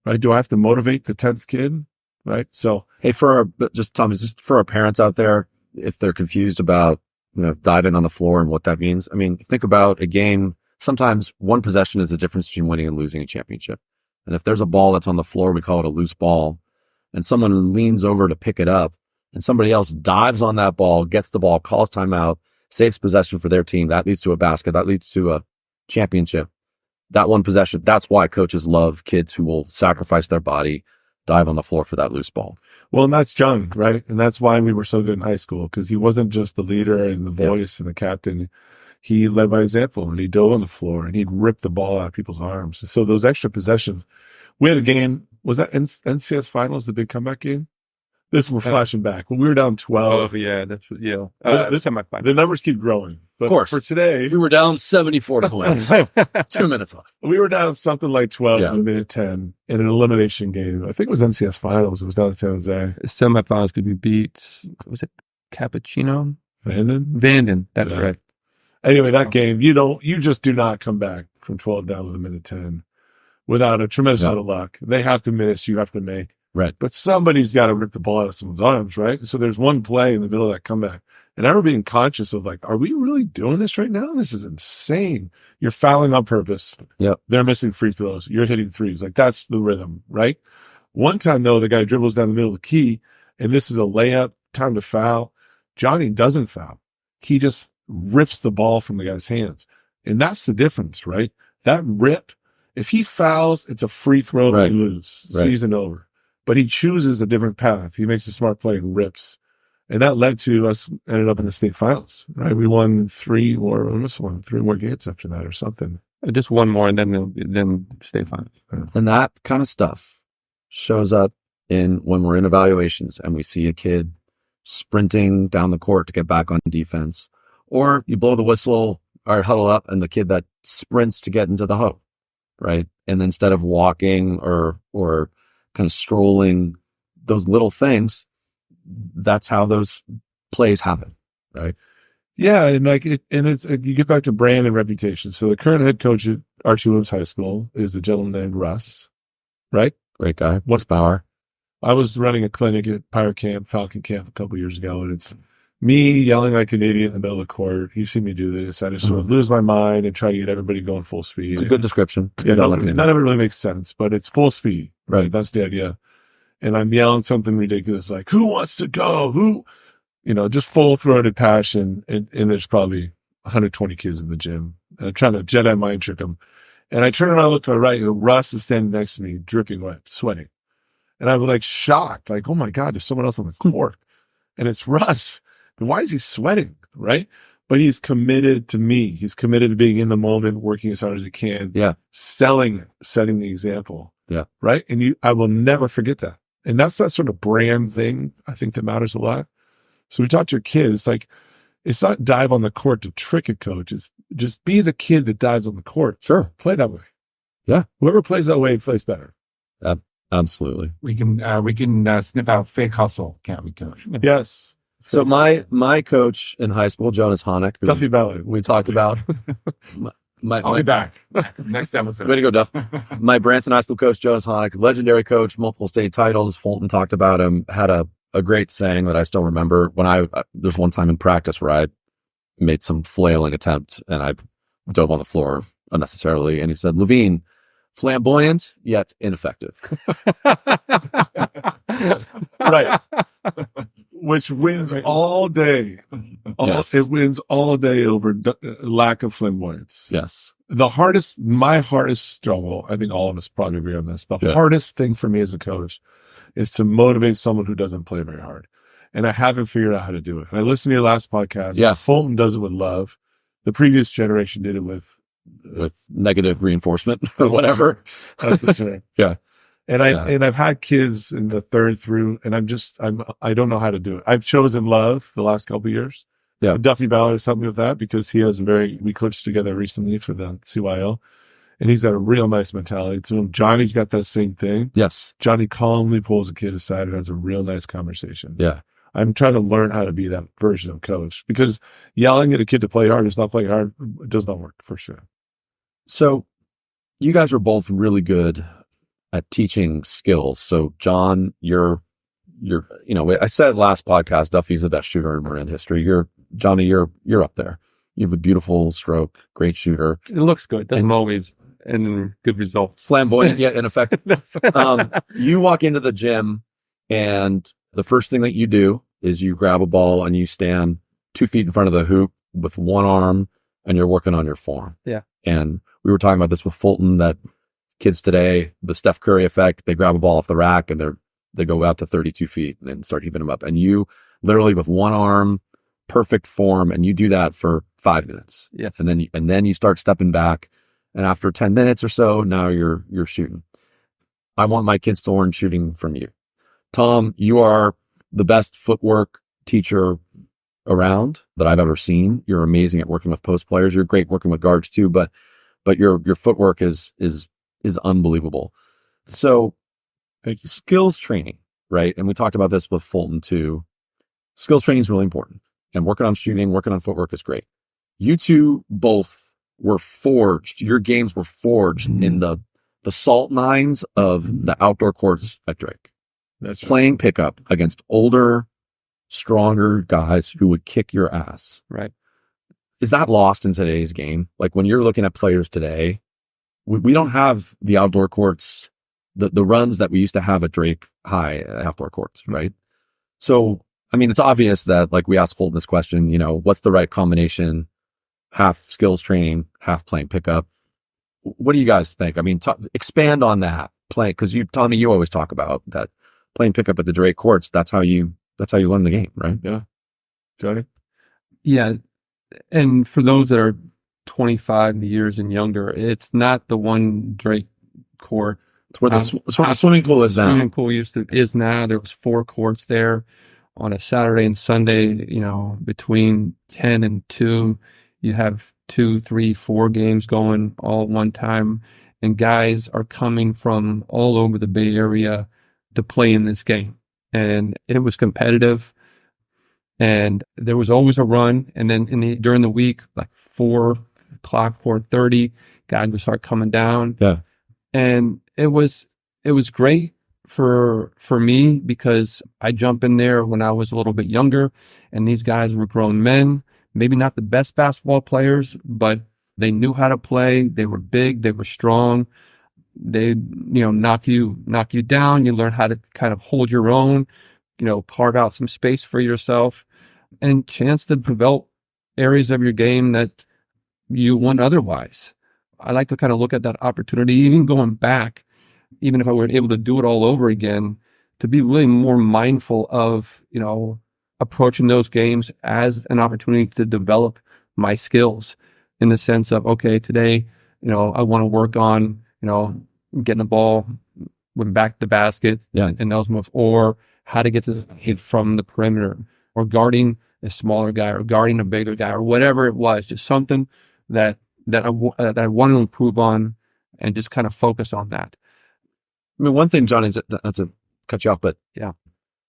Right? Do I have to motivate the 10th kid? Right? So, hey, Tom, just for our parents out there, if they're confused about, diving on the floor and what that means. I mean, think about a game. Sometimes one possession is the difference between winning and losing a championship. And if there's a ball that's on the floor, we call it a loose ball, and someone leans over to pick it up and somebody else dives on that ball, gets the ball, calls timeout, saves possession for their team. That leads to a basket. That leads to a championship. That one possession, that's why coaches love kids who will sacrifice their body, dive on the floor for that loose ball. Well, and that's John, right? And that's why we were so good in high school, because he wasn't just the leader and the voice and the captain. He led by example, and he dove on the floor, and he'd rip the ball out of people's arms. And so those extra possessions, we had a game, was that NCS Finals, the big comeback game? This we're flashing back. When we were down 12. Oh, yeah, that's the semifinals. The numbers keep growing. But of course. For today, we were down 74 points. 2 minutes off. We were down something like 12 in minute 10 in an elimination game. I think it was NCS Finals. It was down in San Jose. Semifinals could be beat. Was it Cappuccino? Vanden? Vanden, that's Yeah. right. Anyway, that game, you just do not come back from 12 down with a minute 10 without a tremendous amount of luck. They have to miss, you have to make. Right. But somebody's got to rip the ball out of someone's arms, right? So there's one play in the middle of that comeback. And I remember being conscious of like, are we really doing this right now? This is insane. You're fouling on purpose. Yep. They're missing free throws. You're hitting threes. Like that's the rhythm, right? One time though, the guy dribbles down the middle of the key and this is a layup, time to foul. Johnny doesn't foul. He just rips the ball from the guy's hands. And that's the difference, right? That rip, if he fouls, it's a free throw Right. and you lose. Right. Season over. But he chooses a different path. He makes a smart play and rips. And that led to us ended up in the state finals, right? We won three more games after that or something. Just one more, and then stay fine. And that kind of stuff shows up when we're in evaluations and we see a kid sprinting down the court to get back on defense, or you blow the whistle or huddle up and the kid that sprints to get into the huddle, right? And instead of walking or kind of strolling, those little things, that's how those plays happen, right? Yeah, and you get back to brand and reputation. So the current head coach at Archie Williams High School is a gentleman named Russ, right? Great guy. What's power? I was running a clinic at Pirate Camp, Falcon Camp a couple years ago, and it's me yelling like an idiot in the middle of the court. You've seen me do this. I just sort of lose my mind and try to get everybody going full speed. It's a good description. Yeah, none of it really makes sense, but it's full speed, Right. That's the idea. And I'm yelling something ridiculous like, who wants to go? Who, just full-throated passion. And there's probably 120 kids in the gym. And I'm trying to Jedi mind trick them. And I turn around and look to my right, and Russ is standing next to me, dripping wet, sweating. And I was like shocked, like, oh my God, there's someone else on the court. And it's Russ. And why is he sweating? Right? But he's committed to me. He's committed to being in the moment, working as hard as he can. Yeah. Selling it, setting the example. Yeah. Right. And I will never forget that. And that's that sort of brand thing, I think, that matters a lot. So we talk to your kids, it's not dive on the court to trick a coach. It's just be the kid that dives on the court. Sure. Play that way. Yeah. Whoever plays that way plays better. Absolutely. We can sniff out fake hustle, can't we, Coach? Yes. So my coach in high school, Jonas Honick, who Duffy Ballard. we talked about. I'll be back next episode. Way to go, Duff. My Branson High School coach, Jonas Honick, legendary coach, multiple state titles. Fulton talked about him, had a great saying that I still remember. When there's one time in practice where I made some flailing attempt and I dove on the floor unnecessarily. And he said, Levine, flamboyant, yet ineffective. Right. Which wins all day. Yes. It wins all day over lack of flamboyance. Yes. My hardest struggle, I think all of us probably agree on this, the hardest thing for me as a coach is to motivate someone who doesn't play very hard. And I haven't figured out how to do it. And I listened to your last podcast. Yeah. Fulton does it with love. The previous generation did it with negative reinforcement or whatever. That's the term. Yeah. And I've had kids in the third through, and I don't know how to do it. I've chosen love the last couple of years. Yeah. Duffy Ballard has helped me with that because he has we coached together recently for the CYO, and he's got a real nice mentality to him. Johnny's got that same thing. Yes. Johnny calmly pulls a kid aside and has a real nice conversation. Yeah. I'm trying to learn how to be that version of coach because yelling at a kid to play hard is not playing hard. It does not work for sure. So you guys are both really good at teaching skills. So John, I said last podcast, Duffy's the best shooter in Marin history. Johnny, you're up there. You have a beautiful stroke, great shooter. It looks good. Doesn't always end in good results. Flamboyant yet ineffective. You walk into the gym and the first thing that you do is you grab a ball and you stand 2 feet in front of the hoop with one arm and you're working on your form. Yeah. And we were talking about this with Fulton, that kids today, the Steph Curry effect, they grab a ball off the rack and they go out to 32 feet and start heaving them up. And you literally with one arm, perfect form, and you do that for 5 minutes. Yes. And then you start stepping back. And after 10 minutes or so, now you're shooting. I want my kids to learn shooting from you. Tom, you are the best footwork teacher around that I've ever seen. You're amazing at working with post players. You're great working with guards too, but your footwork is unbelievable. So thank you. Skills training, right? And we talked about this with Fulton too. skills training is really important, and working on shooting, working on footwork is great. You two both were forged. Your games were forged in the salt mines of the outdoor courts at Drake. That's Playing pickup against older, stronger guys who would kick your ass. Right. Is that lost in today's game? Like when you're looking at players today, we don't have the outdoor courts, the runs that we used to have at Drake High outdoor courts, right? So, I mean, it's obvious that, like, we asked Fulton this question, what's the right combination? Half skills training, half playing pickup. What do you guys think? I mean, expand on that. Because Tommy, you always talk about that playing pickup at the Drake courts. That's how you learn the game, right? Yeah. Johnny? Yeah. And for those that are 25 years and younger, it's not the one Drake court. It's where the swimming pool is now. Swimming pool is now. There was 4 courts there on a Saturday and Sunday, between 10 and 2. You have 2, 3, 4 games going all at one time. And guys are coming from all over the Bay Area to play in this game. And it was competitive. And there was always a run. And then during the week, like 4 o'clock, 4:30, guys would start coming down. Yeah. And it was great for me because I jumped in there when I was a little bit younger, and these guys were grown men, maybe not the best basketball players, but they knew how to play. They were big. They were strong. They, knock you down. You learn how to kind of hold your own, carve out some space for yourself, and chance to develop areas of your game that you wouldn't otherwise. I like to kind of look at that opportunity, even going back, even if I were able to do it all over again, to be really more mindful of, approaching those games as an opportunity to develop my skills in the sense of, okay, today, I want to work on, getting the ball back to the basket and those moves, or how to get to the hit from the perimeter, or guarding a smaller guy, or guarding a bigger guy, or whatever it was, just something that I want to improve on, and just kind of focus on that. I mean, one thing, Johnny, not to cut you off, but yeah,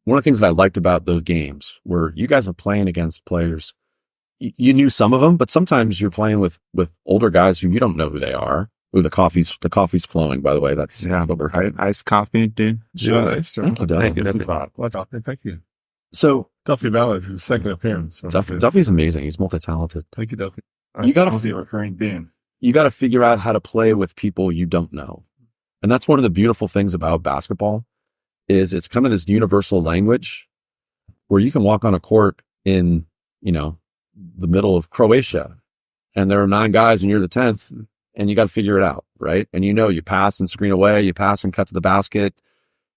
one of the things that I liked about those games were you guys are playing against players. You knew some of them, but sometimes you're playing with older guys who you don't know who they are. Ooh, the coffee's flowing, by the way. That's what we're having. Iced coffee, dude. Yeah, thank you, Duffy. Thank you. This is hot. Thank you. So Duffy Ballard, his second appearance. Duffy's amazing. He's multi-talented. Thank you, Duffy. You got a recurring theme. You got to figure out how to play with people you don't know. And that's one of the beautiful things about basketball is it's kind of this universal language where you can walk on a court in, the middle of Croatia and there are 9 guys and you're the 10th and you got to figure it out, right? And you pass and screen away, you pass and cut to the basket,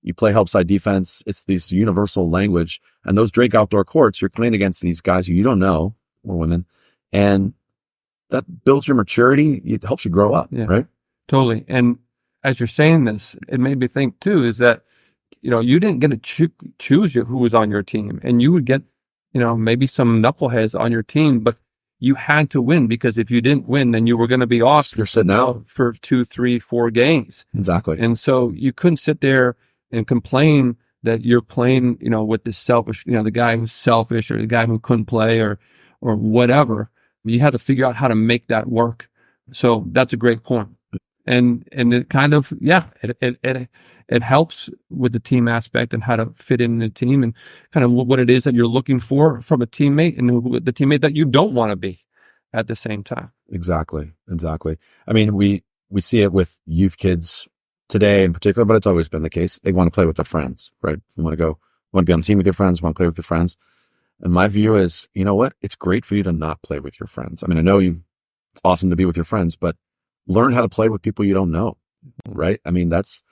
you play help side defense. It's this universal language. And those Drake outdoor courts, you're playing against these guys who you don't know, or women, and that builds your maturity. It helps you grow up, right? Totally. And as you're saying this, it made me think too, is that, you didn't get to choose who was on your team, and you would get, maybe some knuckleheads on your team, but you had to win, because if you didn't win, then you were going to be off. You're sitting out for 2, 3, 4 games. Exactly. And so you couldn't sit there and complain that you're playing, with this selfish, the guy who's selfish, or the guy who couldn't play, or whatever. You had to figure out how to make that work. So that's a great point. And it kind of, it helps with the team aspect and how to fit in the team, and kind of what it is that you're looking for from a teammate, and the teammate that you don't want to be at the same time. Exactly. I mean, we see it with youth kids today in particular, but it's always been the case. They want to play with their friends, right? You want to be on a team with your friends, want to play with your friends. And my view is, you know what? It's great for you to not play with your friends. I mean, I know it's awesome to be with your friends, but learn how to play with people you don't know, right? I mean, that's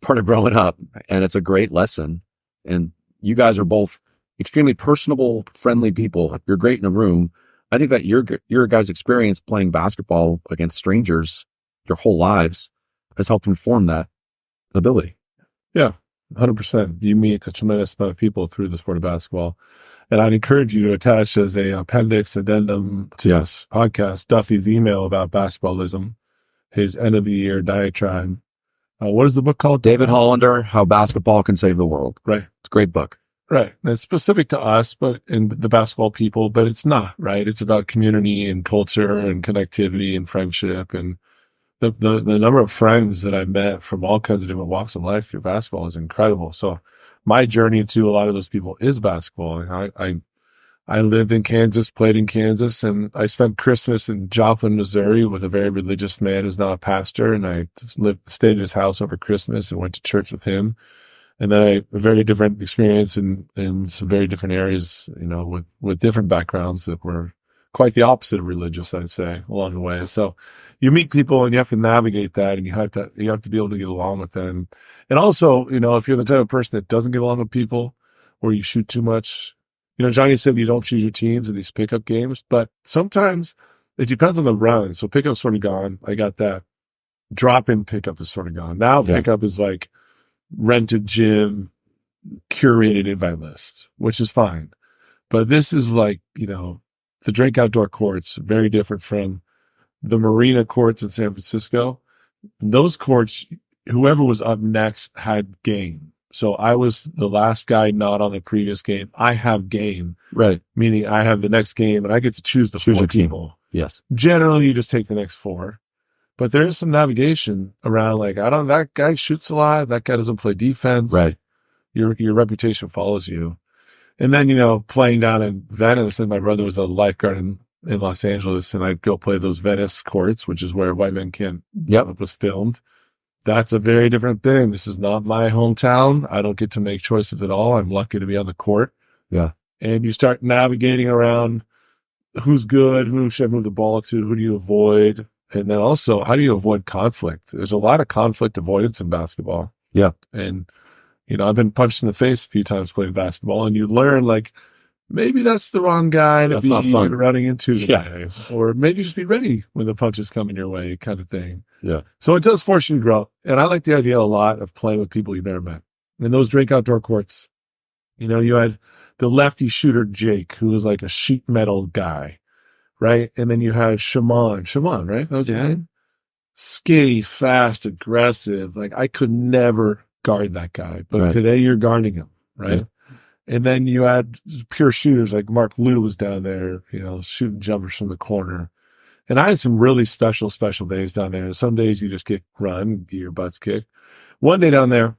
part of growing up, and it's a great lesson. And you guys are both extremely personable, friendly people. You're great in a room. I think that your guys' experience playing basketball against strangers your whole lives has helped inform that ability. Yeah, 100%. You meet a tremendous amount of people through the sport of basketball. And I'd encourage you to attach as a appendix addendum to this podcast, Duffy's email about basketballism, his end of the year diatribe. What is the book called? David Hollander, How Basketball Can Save the World. Right. It's a great book. Right. And it's specific to us, but in the basketball people, but it's not, right? It's about community and culture and connectivity and friendship. And the number of friends that I've met from all kinds of different walks of life through basketball is incredible. So my journey to a lot of those people is basketball. I lived in Kansas, played in Kansas, and I spent Christmas in Joplin, Missouri with a very religious man who's now a pastor. And I stayed at his house over Christmas and went to church with him. And then a very different experience in some very different areas, with different backgrounds that were quite the opposite of religious, I'd say, along the way. So you meet people and you have to navigate that, and you have to be able to get along with them. And also, if you're the type of person that doesn't get along with people, or you shoot too much, Johnny said you don't choose your teams in these pickup games, but sometimes it depends on the run. So pickup's sort of gone. I got that. Drop-in pickup is sort of gone. Now pickup is like rented gym, curated invite list, which is fine. But this is like, the Drake Outdoor Courts, very different from the Marina Courts in San Francisco. Those courts, whoever was up next had game. So I was the last guy not on the previous game. I have game. Right. Meaning I have the next game and I get to choose the four people. Yes. Generally, you just take the next four. But there is some navigation around, like, that guy shoots a lot. That guy doesn't play defense. Right. Your reputation follows you. And then, playing down in Venice, and my brother was a lifeguard in Los Angeles, and I'd go play those Venice courts, which is where White Men Can't was filmed. That's a very different thing. This is not my hometown. I don't get to make choices at all. I'm lucky to be on the court. Yeah. And you start navigating around who's good, who should I move the ball to, who do you avoid? And then also, how do you avoid conflict? There's a lot of conflict avoidance in basketball. Yeah. And, I've been punched in the face a few times playing basketball, and you learn, like, maybe that's the wrong guy to be running into today. Or maybe just be ready when the punches come in your way, kind of thing. Yeah. So it does force you to grow. And I like the idea a lot of playing with people you've never met. And those Drake Outdoor Courts, you had the lefty shooter, Jake, who was like a sheet metal guy. Right. And then you had Shaman, right? That was his name. Skinny, fast, aggressive. Like, I could never guard that guy, but today you're guarding him. Right. Yeah. And then you had pure shooters, like Mark Liu was down there, shooting jumpers from the corner. And I had some really special days down there. And some days you just get run, get your butts kicked. One day down there,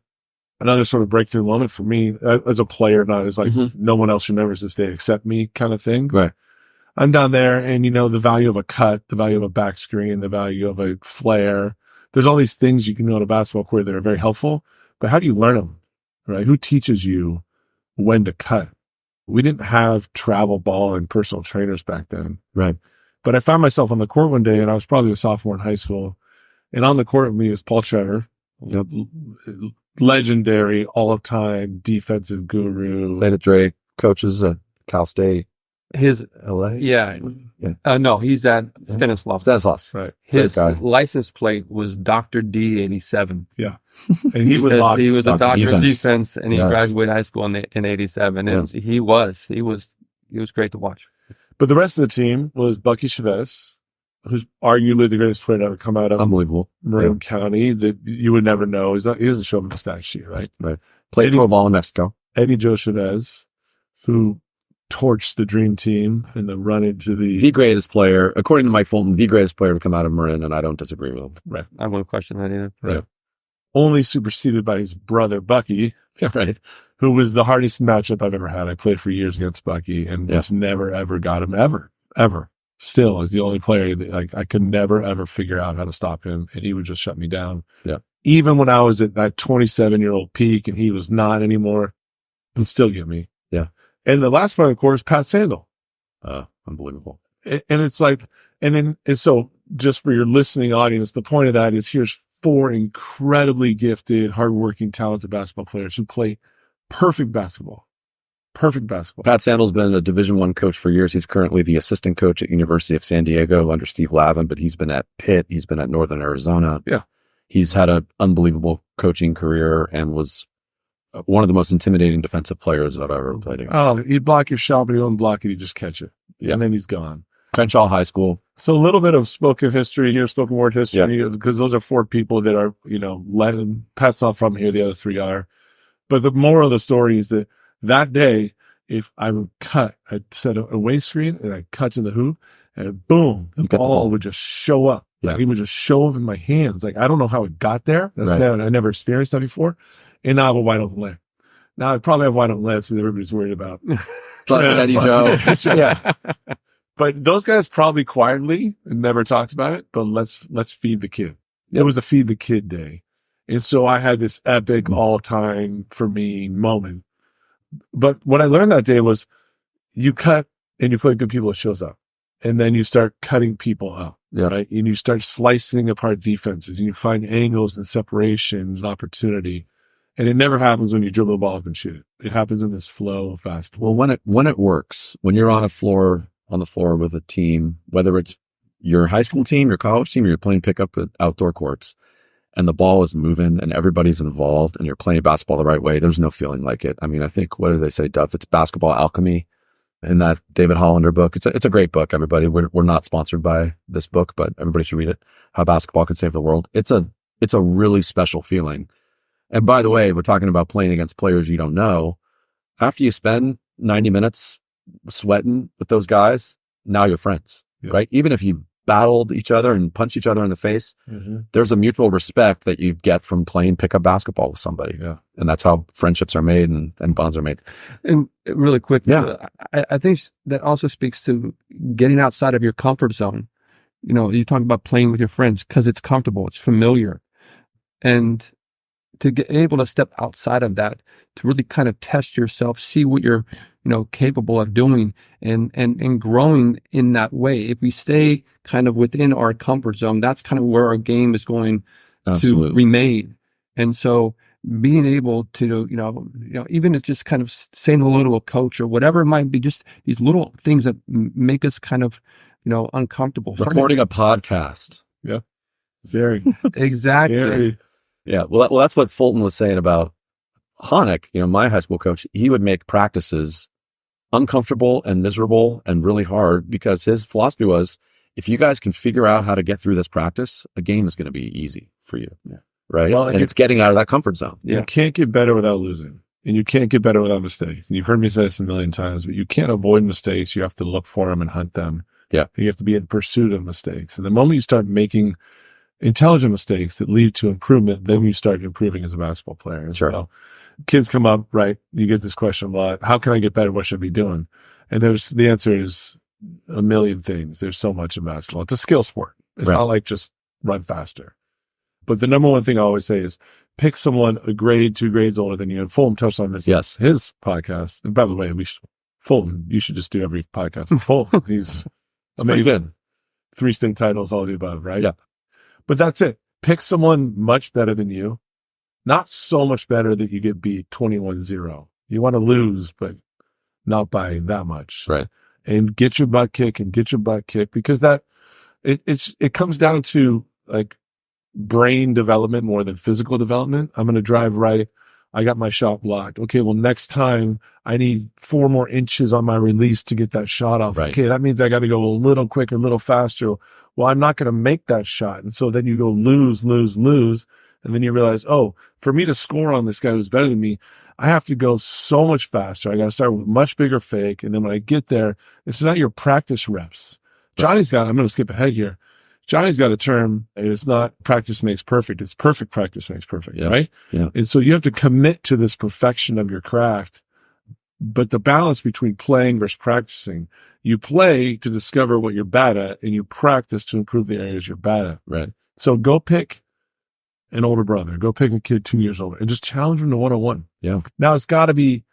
another sort of breakthrough moment for me as a player, not as like no one else remembers this day except me kind of thing. Right. I'm down there, and the value of a cut, the value of a back screen, the value of a flare. There's all these things you can know on a basketball court that are very helpful, but how do you learn them, right? Who teaches you when to cut? We didn't have travel ball and personal trainers back then. Right. But I found myself on the court one day, and I was probably a sophomore in high school, and on the court with me was Paul Trevor, legendary all-time defensive guru. Played at Drake, coaches at Cal State. His LA? No, he's at Stanislaus. Stanislaus. Right. His license plate was Dr. D 87. Yeah. And he was a doctor of defense, and he graduated high school in 87. And he was great to watch. But the rest of the team was Bucky Chavez, who's arguably the greatest player to ever come out of Unbelievable. Marin County. That you would never know. He doesn't show up in the stat sheet, right? Right. Played pro ball in Mexico. Eddie Joe Chavez, who torched the dream team in the run into the greatest player, according to Mike Fulton, the greatest player to come out of Marin, and I don't disagree with him. Right. I wouldn't question that either. Right. Only superseded by his brother, Bucky, right, who was the hardest matchup I've ever had. I played for years against Bucky and just never, ever got him, ever. Still is the only player that I could never, ever figure out how to stop him, and he would just shut me down. Yeah. Even when I was at that 27-year-old peak and he was not anymore, he'd still get me. Yeah. And the last part, of course, Pat Sandel. Unbelievable. And it's like, and so just for your listening audience, the point of that is here's four incredibly gifted, hardworking, talented basketball players who play perfect basketball. Pat Sandel's been a Division I coach for years. He's currently the assistant coach at University of San Diego under Steve Lavin, but he's been at Pitt. He's been at Northern Arizona. Yeah. He's had an unbelievable coaching career and was one of the most intimidating defensive players I've ever played against. Oh, he'd block your shot, but he wouldn't block it. He'd just catch it. Yeah. And then he's gone. Crenshaw High School. So a little bit of spoken history here, spoken word history, because those are four people that are, Pat's not from here. The other three are. But the moral of the story is that That day, if I would cut, I'd set a away screen and I'd cut to the hoop and boom, the ball would just show up. Like it would just show up in my hands. Like I don't know how it got there. I never experienced that before. And now I have a wide open layup. Now I probably have wide open layups that everybody's worried about. Eddie Joe. Yeah. But those guys probably quietly never talked about it, but let's feed the kid. It was a feed the kid day. And so I had this epic all time for me moment. But what I learned that day was you cut and you put good people, it shows up. And then you start cutting people up, right? And you start slicing apart defenses and you find angles and separations and opportunity. And it never happens when you dribble the ball up and shoot it. It happens in this flow of basketball. Well, when it works, when you're on the floor with a team, whether it's your high school team, your college team, or you're playing pickup at outdoor courts, and the ball is moving and everybody's involved and you're playing basketball the right way, there's no feeling like it. I mean, I think, what do they say, Duff? It's basketball alchemy in that David Hollander book. It's a great book, everybody. We're not sponsored by this book, but everybody should read it. How Basketball Could Save the World. It's a really special feeling. And by the way, we're talking about playing against players you don't know. After you spend 90 minutes sweating with those guys, now you're friends, right? Even if you battled each other and punched each other in the face, there's a mutual respect that you get from playing pickup basketball with somebody. Yeah. And that's how friendships are made and bonds are made. And really quick, I think that also speaks to getting outside of your comfort zone. You know, you talk about playing with your friends because it's comfortable, it's familiar. And to get able to step outside of that, to really kind of test yourself, see what you're, capable of doing and growing in that way. If we stay kind of within our comfort zone, that's kind of where our game is going to remain. And so being able to, even if just kind of saying hello to a coach or whatever it might be, just these little things that make us kind of, uncomfortable. Recording a podcast. Yeah. Very. Exactly. Very. Yeah. Well, that's what Fulton was saying about Honeck, my high school coach. He would make practices uncomfortable and miserable and really hard because his philosophy was, if you guys can figure out how to get through this practice, a game is going to be easy for you. Yeah. Right. Well, and it's getting out of that comfort zone. You can't get better without losing, and you can't get better without mistakes. And you've heard me say this a million times, but you can't avoid mistakes. You have to look for them and hunt them. Yeah. And you have to be in pursuit of mistakes. And the moment you start making intelligent mistakes that lead to improvement, then you start improving as a basketball player. Sure. So kids come up, right? You get this question a lot. How can I get better? What should I be doing? And the answer is a million things. There's so much in basketball. It's a skill sport. It's not like just run faster. But the number one thing I always say is pick someone a grade, 2 grades older than you. And Fulton touched on this. Yes. His podcast. And by the way, Fulton, you should just do every podcast. Fulton, he's amazing. Good. 3 state titles, all the above, right? Yeah. But that's it. Pick someone much better than you. Not so much better that you get beat 21-0. You want to lose, but not by that much. Right. And get your butt kicked because it comes down to like brain development more than physical development. I'm going to drive right. I got my shot blocked. Okay. Well, next time I need 4 more inches on my release to get that shot off. Right. Okay. That means I got to go a little quicker, a little faster. Well, I'm not going to make that shot. And so then you go lose. And then you realize, oh, for me to score on this guy who's better than me, I have to go so much faster. I got to start with a much bigger fake. And then when I get there, it's not your practice reps. I'm going to skip ahead here. Johnny's got a term, and it's not practice makes perfect. It's perfect practice makes perfect, right? Yeah. And so you have to commit to this perfection of your craft. But the balance between playing versus practicing, you play to discover what you're bad at, and you practice to improve the areas you're bad at. Right. So go pick an older brother. Go pick a kid 2 years older and just challenge him to 1-on-1. Yeah. Now it's got to be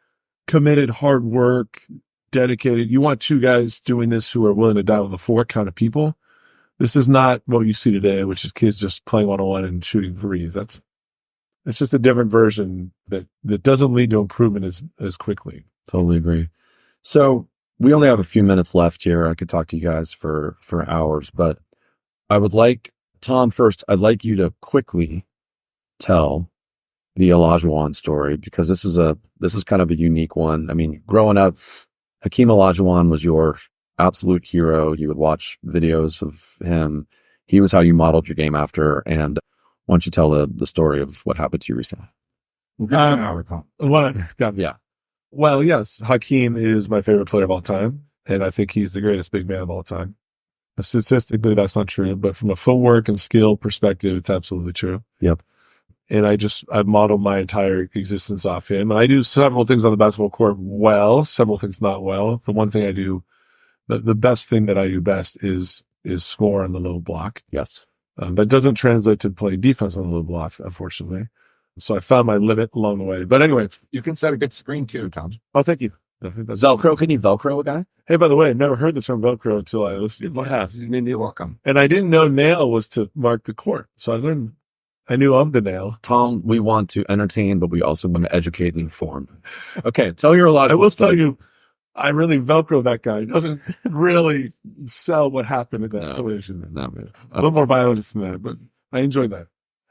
committed, hard work, dedicated. You want 2 guys doing this who are willing to die with a fork kind of people. This is not what you see today, which is kids just playing 1-on-1 and shooting threes. It's just a different version that doesn't lead to improvement as quickly. Totally agree. So we only have a few minutes left here. I could talk to you guys for hours, but I would like, Tom, first, I'd like you to quickly tell the Olajuwon story, because this is kind of a unique one. I mean, growing up, Hakeem Olajuwon was your absolute hero. You would watch videos of him. He was how you modeled your game after. And why don't you tell the story of what happened to you recently? Yeah. Well, yes, Hakeem is my favorite player of all time, and I think he's the greatest big man of all time. Statistically, that's not true, but from a footwork and skill perspective, it's absolutely true. Yep. And I've modeled my entire existence off him. And I do several things on the basketball court well, several things not well. The one thing I do, the best thing that I do best is score on the low block. Yes. That doesn't translate to playing defense on the low block, unfortunately. So I found my limit along the way. But anyway. You can set a good screen too, Tom. Oh, thank you. Velcro, can you Velcro a guy? Hey, by the way, I never heard the term Velcro until I listened to your podcast. You're welcome. And I didn't know nail was to mark the court. So I knew I'm the nail. Tom, we want to entertain, but we also want to educate and inform. Okay, tell your illogical I will story. tell you, I really Velcro that guy. He doesn't really sell what happened in that collision. No. A little more violence than that, but I enjoyed that.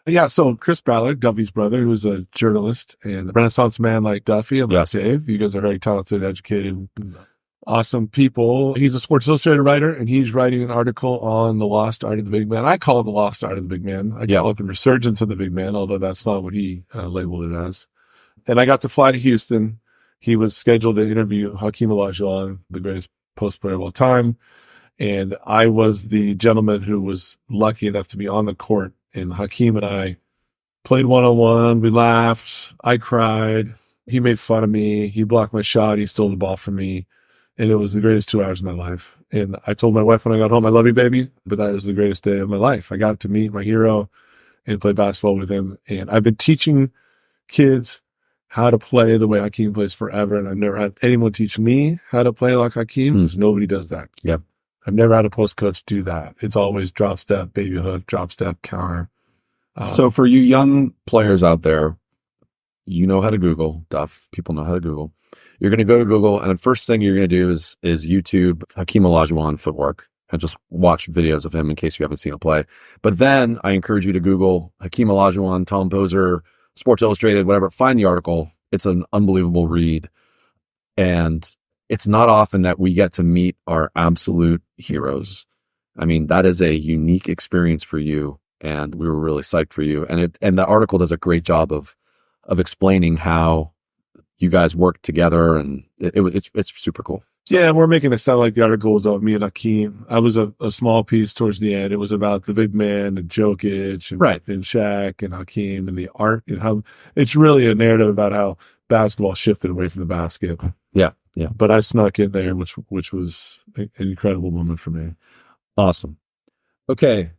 Yeah, so Chris Ballard, Duffy's brother, who's a journalist and a Renaissance man like Duffy and like Dave. You guys are very talented, educated, awesome people. He's a Sports Illustrated writer, and he's writing an article on the lost art of the big man. I call it the lost art of the big man. I call it the resurgence of the big man, although that's not what he labeled it as. And I got to fly to Houston. He was scheduled to interview Hakeem Olajuwon, the greatest post player of all time. And I was the gentleman who was lucky enough to be on the court. And Hakeem and I played one-on-one. We laughed. I cried. He made fun of me. He blocked my shot. He stole the ball from me. And it was the greatest 2 hours of my life. And I told my wife when I got home, I love you, baby. But that was the greatest day of my life. I got to meet my hero and play basketball with him. And I've been teaching kids how to play the way Hakeem plays forever. And I've never had anyone teach me how to play like Hakeem because nobody does that. Yep. I've never had a post coach do that. It's always drop step, baby hook, drop step, counter. So for you young players out there, you know how to Google. Duff, people know how to Google. You're going to go to Google, and the first thing you're going to do is YouTube Hakeem Olajuwon footwork and just watch videos of him in case you haven't seen him play. But then I encourage you to Google Hakeem Olajuwon, Tom Poser, Sports Illustrated, whatever. Find the article. It's an unbelievable read. And it's not often that we get to meet our absolute heroes. I mean, that is a unique experience for you, and we were really psyched for you. And the article does a great job of explaining how you guys work together, and it's super cool. Yeah, we're making it sound like the article was about me and Hakeem. I was a small piece towards the end. It was about the big man and Jokic and Shaq and Hakeem and the art and how it's really a narrative about how basketball shifted away from the basket. Yeah, yeah. But I snuck in there, which was an incredible moment for me. Awesome. Okay,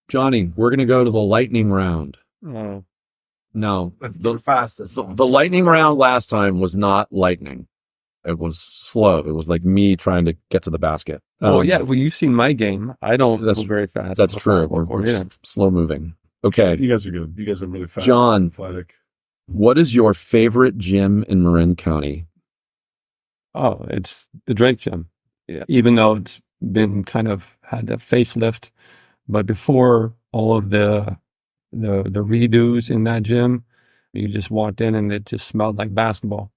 Johnny, we're going to go to the lightning round. Oh. No, The fastest. the lightning round last time was not lightning. It was slow. It was like me trying to get to the basket. Well, you've seen my game. I don't move very fast. That's true. We're slow moving. Okay. You guys are good. You guys are really fast. John, athletic. What is your favorite gym in Marin County? Oh, it's the Drake Gym. Yeah. Even though it's been kind of had a facelift, but before all of the redos in that gym, you just walked in and it just smelled like basketball.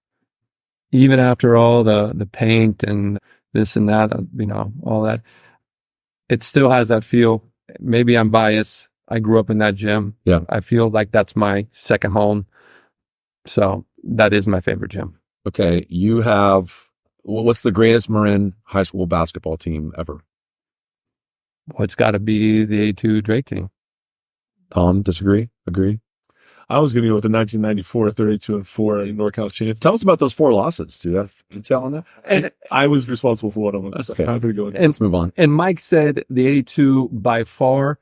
Even after all the paint and this and that, all that, it still has that feel. Maybe I'm biased. I grew up in that gym. Yeah. I feel like that's my second home. So that is my favorite gym. Okay. You have, what's the greatest Marin high school basketball team ever? Well, it's got to be the A2 Drake team. Tom, disagree? Agree? I was going to go with the 1994 32-4 NorCal champion. Tell us about those 4 losses. Do you have detail on that? And I was responsible for one of them. That's okay. I'm going to go in. And let's move on. And Mike said the 82 by far.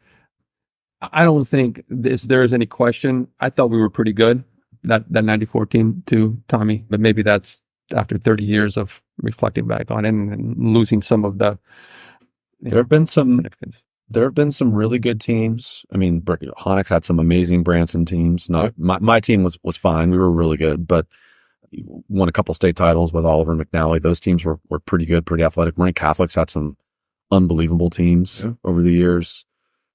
I don't think there's any question. I thought we were pretty good, that 94 team too, Tommy. But maybe that's after 30 years of reflecting back on it and losing some of the. There have been some really good teams. I mean, Honeck had some amazing Branson teams. Not my team was fine. We were really good, but won a couple state titles with Oliver and McNally. Those teams were pretty good, pretty athletic. Marin Catholics had some unbelievable teams over the years.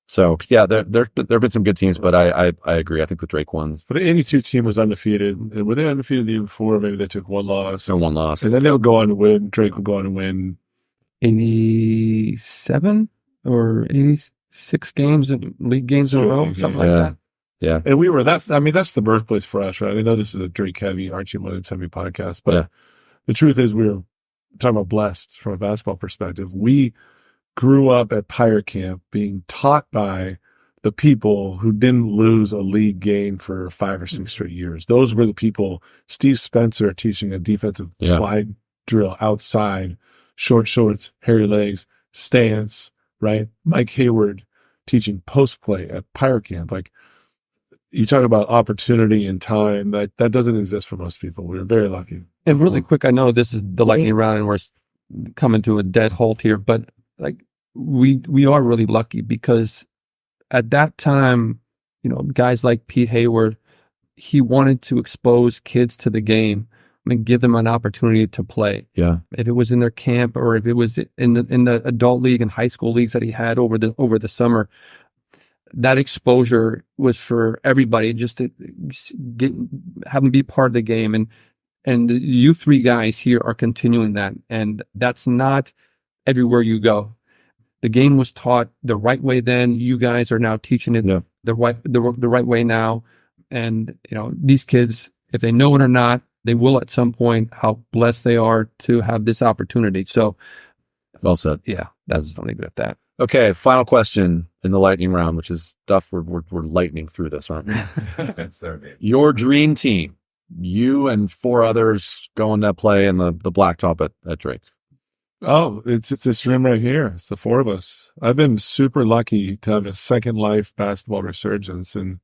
So yeah, there've been some good teams, but I agree. I think the Drake ones. But the 82 team was undefeated. And were they undefeated the year before? Maybe they took one loss. No, one loss. And then they'll go on to win. Drake will go on to win 87 or 86 games and league games in a row, something like that. Yeah. And that's the birthplace for us, right? I know this is a Drake heavy, Archie Williams heavy podcast, but the truth is we were talking about blessed from a basketball perspective. We grew up at Pirate Camp being taught by the people who didn't lose a league game for 5 or 6 straight years. Those were the people. Steve Spencer teaching a defensive slide drill outside, short shorts, hairy legs, stance, right? Mike Hayward teaching post play at Pirate Camp. Like, you talk about opportunity and time, that doesn't exist for most people. We're very lucky. And really quick, I know this is the lightning round and we're coming to a dead halt here, but like we are really lucky because at that time, you know, guys like Pete Hayward, he wanted to expose kids to the game and give them an opportunity to play. Yeah. If it was in their camp or if it was in the adult league and high school leagues that he had over the summer, that exposure was for everybody, just to have them be part of the game. And you three guys here are continuing that. And that's not everywhere you go. The game was taught the right way then. You guys are now teaching it the right way now. And, you know, these kids, if they know it or not, they will at some point, how blessed they are to have this opportunity. So, well said. Yeah, that's, I'll leave it at that. Okay, final question in the lightning round, which is Duff. We're lightning through this, aren't we? That's their name. Your dream team, you and 4 others going to play in the blacktop at Drake. Oh, it's this room right here. It's the 4 of us. I've been super lucky to have a second life basketball resurgence, and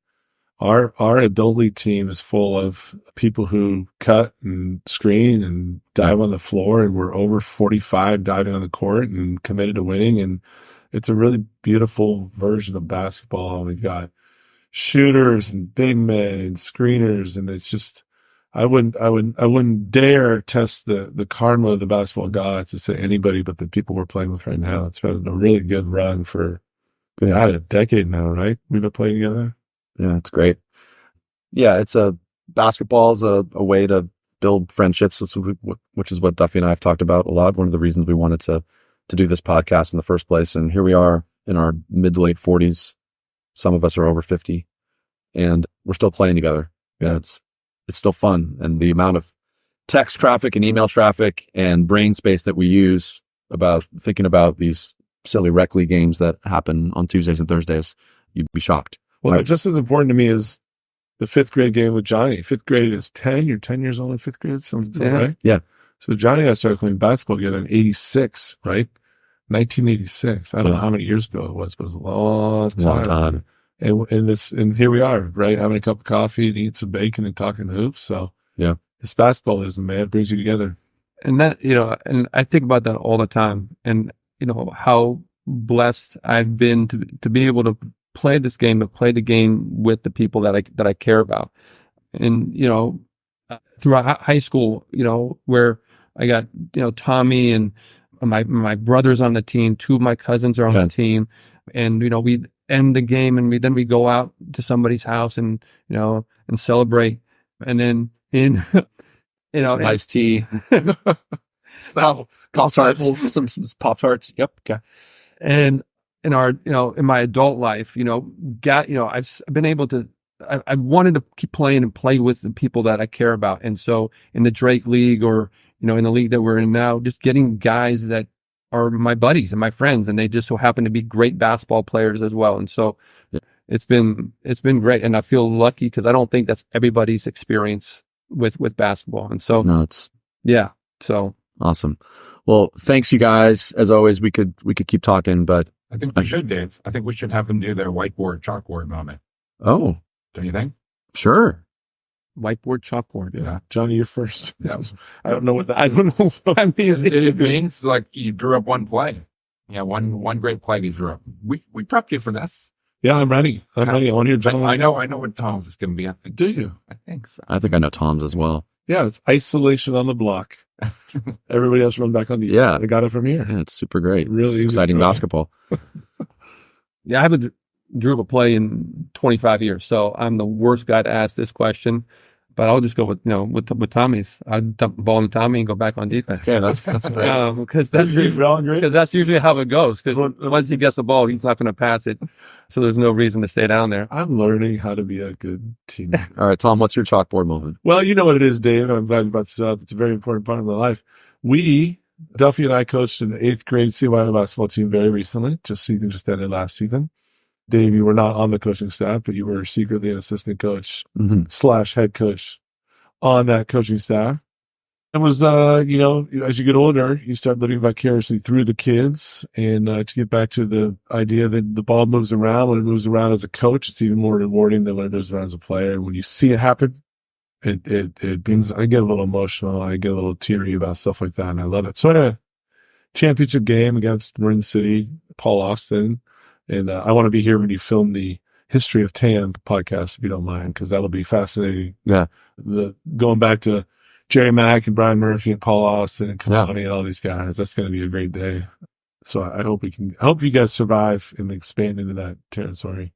our adult league team is full of people who cut and screen and dive on the floor, and we're over 45 diving on the court and committed to winning. And it's a really beautiful version of basketball. We've got shooters and big men and screeners, and it's just, I wouldn't dare test the karma of the basketball gods to say anybody but the people we're playing with right now. It's been a really good run for a decade now, right? We've been playing together. Yeah, it's great. Yeah, basketball is a way to build friendships, which is what Duffy and I have talked about a lot. One of the reasons we wanted to do this podcast in the first place. And here we are in our mid to late 40s. Some of us are over 50, and we're still playing together. Yeah, it's still fun. And the amount of text traffic and email traffic and brain space that we use about thinking about these silly rec league games that happen on Tuesdays and Thursdays, you'd be shocked. Well, just as important to me is the 5th grade game with Johnny. 5th grade is 10. You're 10 years old in 5th grade, something, right? Yeah. So Johnny and I started playing basketball together in 86, right? 1986. I don't know how many years ago it was, but it was a long time. And here we are, right? Having a cup of coffee and eating some bacon and talking hoops. So yeah, this basketballism, man, it brings you together. And that, you know, and I think about that all the time, and, you know, how blessed I've been to be able to play this game, to play the game with the people that I care about. And, you know, throughout high school, you know, where I got, you know, Tommy and my brothers on the team, 2 of my cousins are on the team, and, you know, we end the game and then we go out to somebody's house and, you know, and celebrate. And then you know, some iced tea, some Pop-Tarts. Yep. Okay. And in our, you know, in my adult life, you know, I've been able to, I wanted to keep playing and play with the people that I care about. And so in the Drake League, or, you know, in the league that we're in now, just getting guys that are my buddies and my friends, and they just so happen to be great basketball players as well. And so it's been great. And I feel lucky because I don't think that's everybody's experience with basketball. And so, so awesome. Well, thanks you guys. As always, we could keep talking, but I think we should, Dave. I think we should have them do their whiteboard, chalkboard moment. Oh, Don't you think? Sure. Whiteboard, chalkboard. Yeah. Johnny, you're first. I don't know what that It means like you drew up one play. Yeah, one great play you drew up. We prepped you for this. Yeah, I'm ready. I want to hear John. I know what Tom's is going to be. Do you? I think so. I think I know Tom's as well. Yeah, it's isolation on the block. Everybody else run back on the. Yeah, I got it from here. Yeah, it's super great. Really it's exciting basketball. Yeah, I haven't drew up a play in 25 years, so I'm the worst guy to ask this question. But I'll just go with Tommy's. I'd dump the ball in Tommy and go back on defense. Yeah, that's great. Because that's usually how it goes. Because once he gets the ball, he's not going to pass it. So there's no reason to stay down there. I'm learning how to be a good teammate. All right, Tom, what's your chalkboard moment? Well, you know what it is, Dave. I'm glad you brought this up. It's a very important part of my life. Duffy and I coached an 8th grade CYO basketball team very recently. Season just ended last season. Dave, you were not on the coaching staff, but you were secretly an assistant coach / head coach on that coaching staff. It was, as you get older, you start living vicariously through the kids. And to get back to the idea that the ball moves around, when it moves around as a coach, it's even more rewarding than when it moves around as a player. When you see it happen, it brings, I get a little emotional. I get a little teary about stuff like that, and I love it. So I had a championship game against Marin City, Paul Austin. And I want to be here when you film the History of TAM podcast, if you don't mind, because that'll be fascinating. Yeah. Going back to Jerry Mack and Brian Murphy and Paul Austin and Kamani and all these guys, that's going to be a great day. So I hope you guys survive and expand into that territory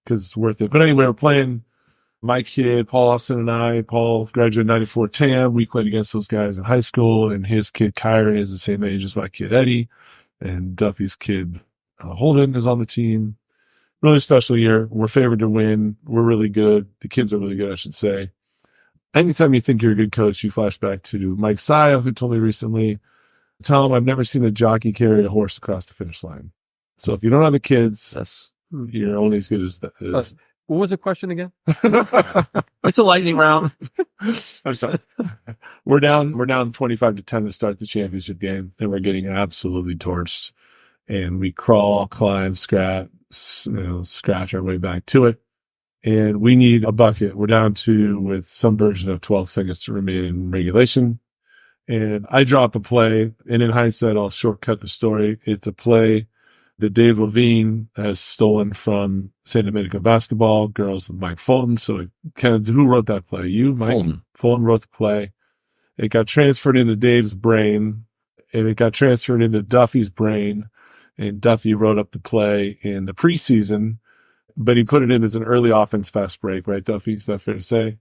because it's worth it. But anyway, we're playing my kid, Paul Austin and I. Paul graduated 94 TAM. We played against those guys in high school, and his kid, Kyrie, is the same age as my kid, Eddie, and Duffy's kid, Holden, is on the team. Really special year. We're favored to win. We're really good. The kids are really good, I should say. Anytime you think you're a good coach, you flash back to Mike Saya, who told me recently, Tom, I've never seen a jockey carry a horse across the finish line. So if you don't have the kids, you're only as good as that is. What was the question again? It's a lightning round. I'm sorry. We're down 25-10 to start the championship game, and we're getting absolutely torched. And we crawl, climb, scratch our way back to it. And we need a bucket. We're down to with some version of 12 seconds to remain in regulation. And I drop a play. And in hindsight, I'll shortcut the story. It's a play that Dave Levine has stolen from San Domenico basketball, girls with Mike Fulton. So who wrote that play? You, Mike? Fulton wrote the play. It got transferred into Dave's brain, and it got transferred into Duffy's brain. And Duffy wrote up the play in the preseason, but he put it in as an early offense fast break, right, Duffy? Is that fair to say?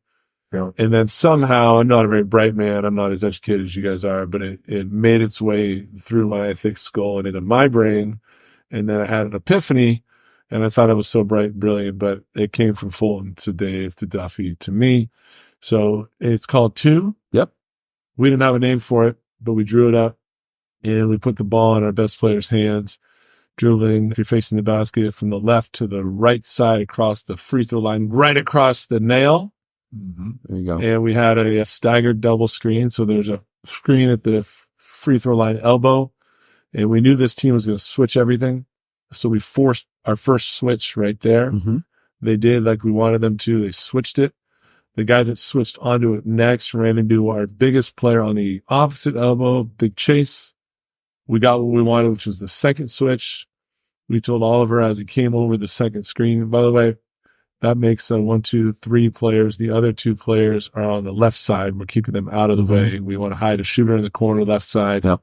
Yeah. And then somehow, I'm not a very bright man, I'm not as educated as you guys are, but it made its way through my thick skull and into my brain. And then I had an epiphany, and I thought it was so bright and brilliant, but it came from Fulton to Dave to Duffy to me. So it's called 2. Yep. We didn't have a name for it, but we drew it up. And we put the ball in our best player's hands, dribbling, if you're facing the basket, from the left to the right side across the free throw line, right across the nail. Mm-hmm. There you go. And we had a staggered double screen. So there's a screen at the free throw line elbow. And we knew this team was going to switch everything. So we forced our first switch right there. Mm-hmm. They did like we wanted them to. They switched it. The guy that switched onto it next ran into our biggest player on the opposite elbow, Big Chase. We got what we wanted, which was the second switch. We told Oliver as he came over the second screen. And by the way, that makes 1, 2, 3 players. The other 2 players are on the left side. We're keeping them out of the way. We want to hide a shooter in the corner left side. Yep.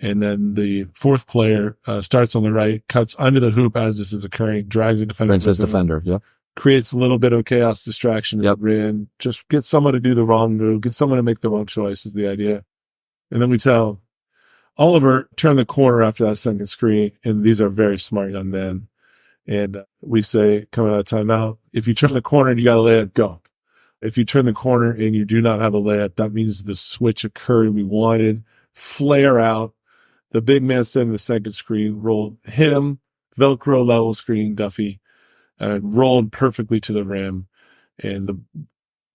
And then the 4th player starts on the right, cuts under the hoop as this is occurring, drags a defender. Princess defender, yep. Creates a little bit of chaos, distraction. Yep. Rim. Just get someone to do the wrong move. Get someone to make the wrong choice is the idea. And then we tell Oliver, turn the corner after that second screen, and these are very smart young men. And we say, coming out of timeout, if you turn the corner and you got a layup, go. If you turn the corner and you do not have a layup, that means the switch occurred we wanted. Flare out. The big man standing in the second screen rolled, hit him, Velcro level screen, Duffy, and rolled perfectly to the rim. And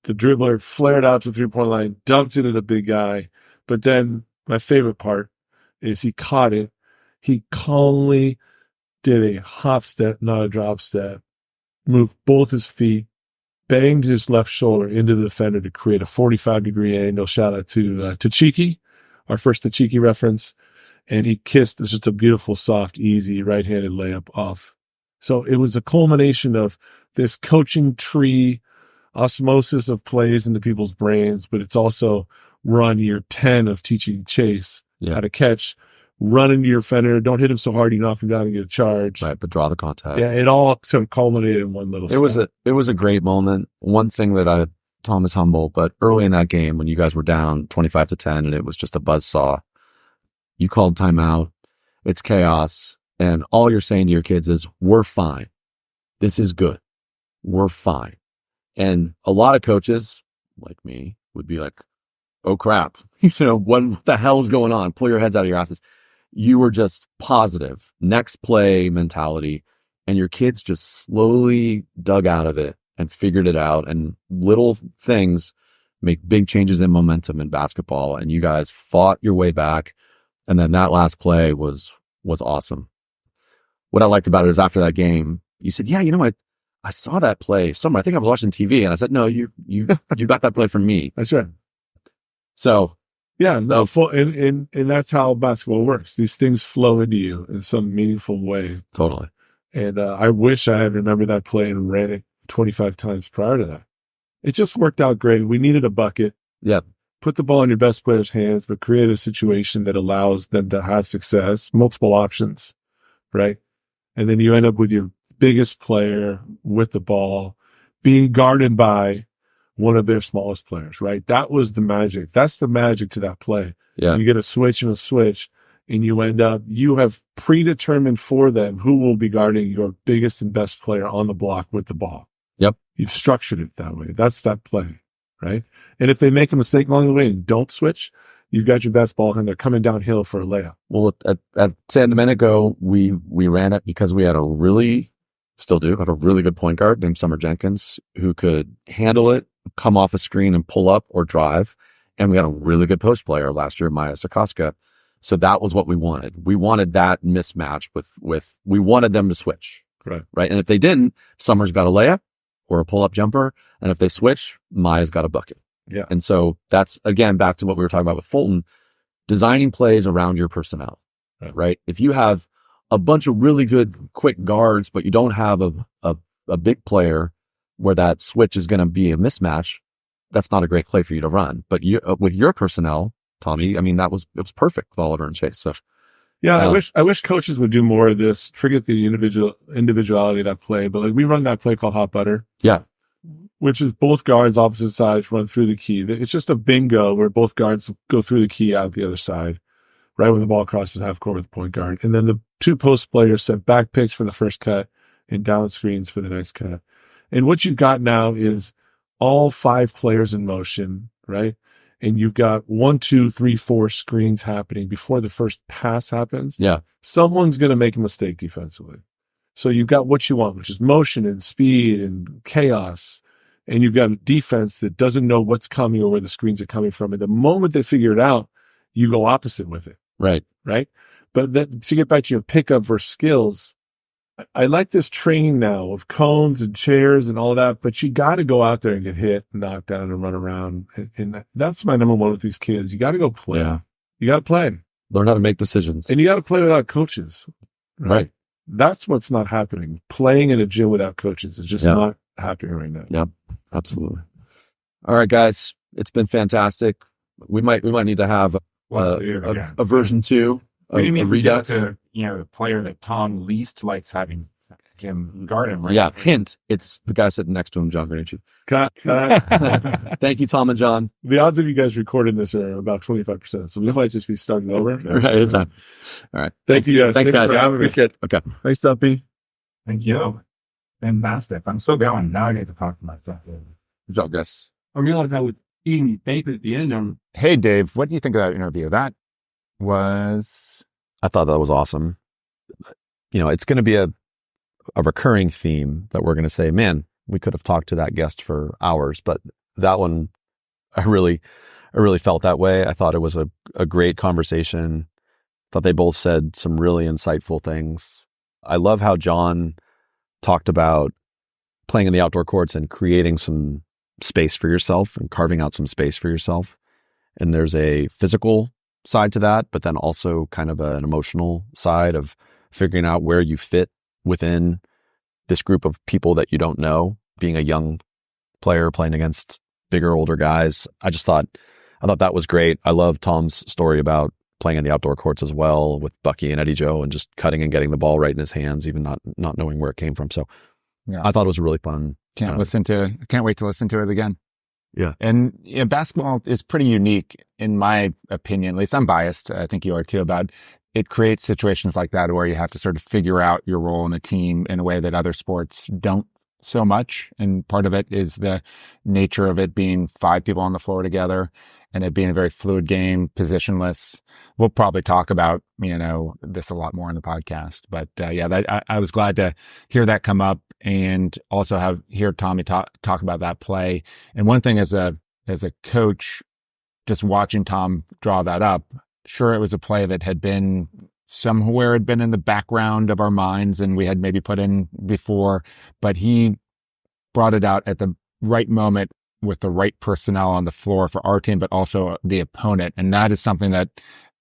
the dribbler flared out to the 3-point line, dunked into the big guy. But then my favorite part is he caught it. He calmly did a hop step, not a drop step, moved both his feet, banged his left shoulder into the defender to create a 45-degree angle. Shout out to Tachiki, our first Tachiki reference. And he kissed. It's just a beautiful, soft, easy right-handed layup off. So it was a culmination of this coaching tree, osmosis of plays into people's brains, but it's also we're on year 10 of teaching Chase how to catch, run into your defender, don't hit him so hard you knock him down and get a charge. Right, but draw the contact. Yeah, it all sort of culminated in one little It was a great moment. One thing that Tom is humble, but early in that game when you guys were down 25-10 and it was just a buzzsaw, you called timeout. It's chaos. And all you're saying to your kids is, we're fine. This is good. We're fine. And a lot of coaches like me would be like, oh crap, what the hell is going on? Pull your heads out of your asses. You were just positive, next play mentality, and your kids just slowly dug out of it and figured it out. And little things make big changes in momentum in basketball. And you guys fought your way back. And then that last play was awesome. What I liked about it is after that game, you said, yeah, I saw that play somewhere. I think I was watching TV, and I said, no, you got that play from me. That's right. So yeah, no, and that's how basketball works. These things flow into you in some meaningful way. Totally. And I wish I had remembered that play and ran it 25 times prior to that. It just worked out great. We needed a bucket. Yeah. Put the ball in your best player's hands, but create a situation that allows them to have success, multiple options, right? And then you end up with your biggest player with the ball being guarded by one of their smallest players, right? That was the magic. That's the magic to that play. Yeah. You get a switch, and you end up, you have predetermined for them who will be guarding your biggest and best player on the block with the ball. Yep. You've structured it that way. That's that play, right? And if they make a mistake along the way and don't switch, you've got your best ball and they're coming downhill for a layup. Well, at San Domenico, we ran it because we had still do have a really good point guard named Summer Jenkins who could handle it, come off a screen and pull up or drive. And we had a really good post player last year, Maya Sikoska. So that was what we wanted. We wanted that mismatch we wanted them to switch. Right. And if they didn't, Summer's got a layup or a pull up jumper. And if they switch, Maya's got a bucket. Yeah. And so that's, again, back to what we were talking about with Fulton, designing plays around your personnel, right? If you have a bunch of really good quick guards, but you don't have a big player where that switch is going to be a mismatch, that's not a great play for you to run. But with your personnel, Tommy, I mean, it was perfect with Oliver and Chase. So yeah, I wish coaches would do more of this. Forget the individuality of that play, but like we run that play called hot butter. Yeah. Which is both guards, opposite sides, run through the key. It's just a bingo where both guards go through the key out the other side, right when the ball crosses half court with the point guard. And then the two post players set back picks for the first cut and down screens for the next cut. And what you've got now is all 5 players in motion, right? And you've got 1, 2, 3, 4 screens happening before the first pass happens. Yeah. Someone's going to make a mistake defensively. So you've got what you want, which is motion and speed and chaos. And you've got a defense that doesn't know what's coming or where the screens are coming from. And the moment they figure it out, you go opposite with it. Right. Right. But then to get back to your pickup versus skills, I like this training now of cones and chairs and all that, but you got to go out there and get hit, knocked down, and run around. And that's my number one with these kids. You got to go play. Yeah. You got to play. Learn how to make decisions. And you got to play without coaches. Right. That's what's not happening. Playing in a gym without coaches is just not happening right now. Yep. Absolutely. All right, guys. It's been fantastic. We might need to have a version 2 of We didn't Redux. get to, the player that Tom least likes having him guard him. Right? Yeah. Hint. It's the guy sitting next to him, Jon Granucci. Thank you, Tom and John. The odds of you guys recording this are about 25%. So we might just be starting over. Right. It's time. All right. Thank you guys. Thanks, guys. for having me. Okay. Thanks, Duffy. Thank you. Fantastic. I'm still going. Now I get to talk to myself. Good job, guys. I realized I was eating bacon at the end. Hey, Dave, what do you think of that interview? That was... I thought that was awesome. It's going to be a recurring theme that we're going to say, man, we could have talked to that guest for hours, but that one, I really felt that way. I thought it was a great conversation. Thought they both said some really insightful things. I love how John talked about playing in the outdoor courts and creating some space for yourself and carving out some space for yourself. And there's a physical side to that, but then also kind of an emotional side of figuring out where you fit within this group of people that you don't know, being a young player playing against bigger, older guys. I thought that was great. I love Tom's story about playing in the outdoor courts as well with Bucky and Eddie Joe and just cutting and getting the ball right in his hands, even not knowing where it came from. So I thought it was really fun. Can't wait to listen to it again. Yeah. And basketball is pretty unique in my opinion. At least I'm biased. I think you are too, about it creates situations like that where you have to sort of figure out your role in a team in a way that other sports don't so much. And part of it is the nature of it being 5 people on the floor together and it being a very fluid game, positionless. We'll probably talk about, this a lot more in the podcast, but I was glad to hear that come up and also hear Tommy talk about that play. And one thing as a coach, just watching Tom draw that up, sure, it was a play that had been somewhere had been in the background of our minds and we had maybe put in before, but he brought it out at the right moment with the right personnel on the floor for our team, but also the opponent. And that is something that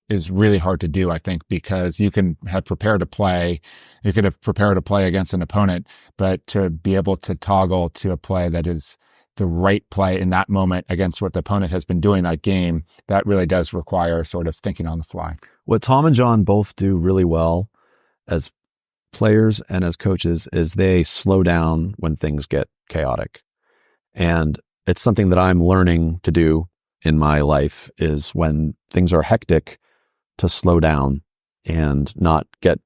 is really hard to do, I think, because you can have prepared a play. You could have prepared a play against an opponent, but to be able to toggle to a play that is the right play in that moment against what the opponent has been doing that game, that really does require sort of thinking on the fly. What Tom and Jon both do really well as players and as coaches is they slow down when things get chaotic. And it's something that I'm learning to do in my life is when things are hectic to slow down and not get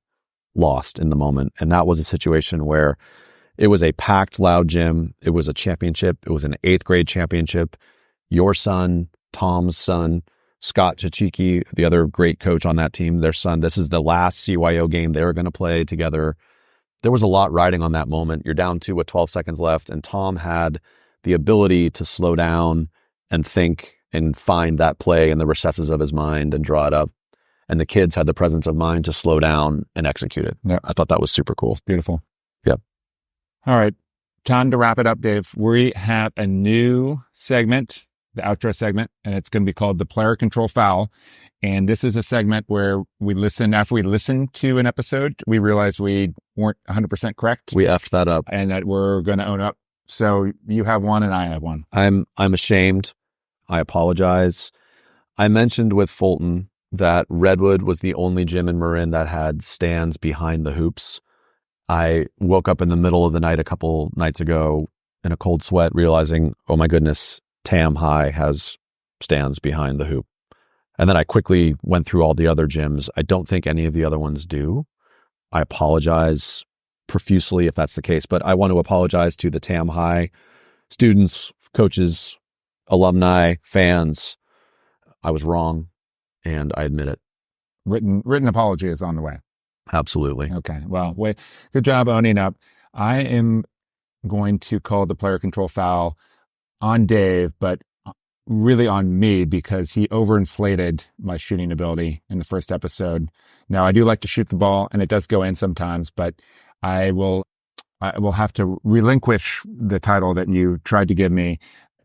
lost in the moment. And that was a situation where it was a packed, loud gym. It was a championship. It was an 8th grade championship. Your son, Tom's son, Scott Chichiki, the other great coach on that team, their son, this is the last CYO game they were going to play together. There was a lot riding on that moment. You're down to 12 seconds left, and Tom had the ability to slow down and think and find that play in the recesses of his mind and draw it up. And the kids had the presence of mind to slow down and execute it. Yeah. I thought that was super cool. It's beautiful. Yep. All right. Time to wrap it up, Dave. We have a new segment, the outro segment, and it's going to be called the Player Control Foul. And this is a segment where after we listen to an episode, we realize we weren't 100% correct. We effed that up. And that we're going to own up. So you have one and I have one. I'm ashamed. I apologize. I mentioned with Fulton that Redwood was the only gym in Marin that had stands behind the hoops. I woke up in the middle of the night a couple nights ago in a cold sweat, realizing, oh my goodness, Tam High has stands behind the hoop. And then I quickly went through all the other gyms. I don't think any of the other ones do. I apologize profusely if that's the case, but I want to apologize to the Tam High students, coaches, alumni, fans. I was wrong, and I admit it. Written apology is on the way. Absolutely. Okay. Well, good job owning up. I am going to call the player control foul on Dave, but really on me because he overinflated my shooting ability in the first episode. Now, I do like to shoot the ball, and it does go in sometimes, but I will have to relinquish the title that you tried to give me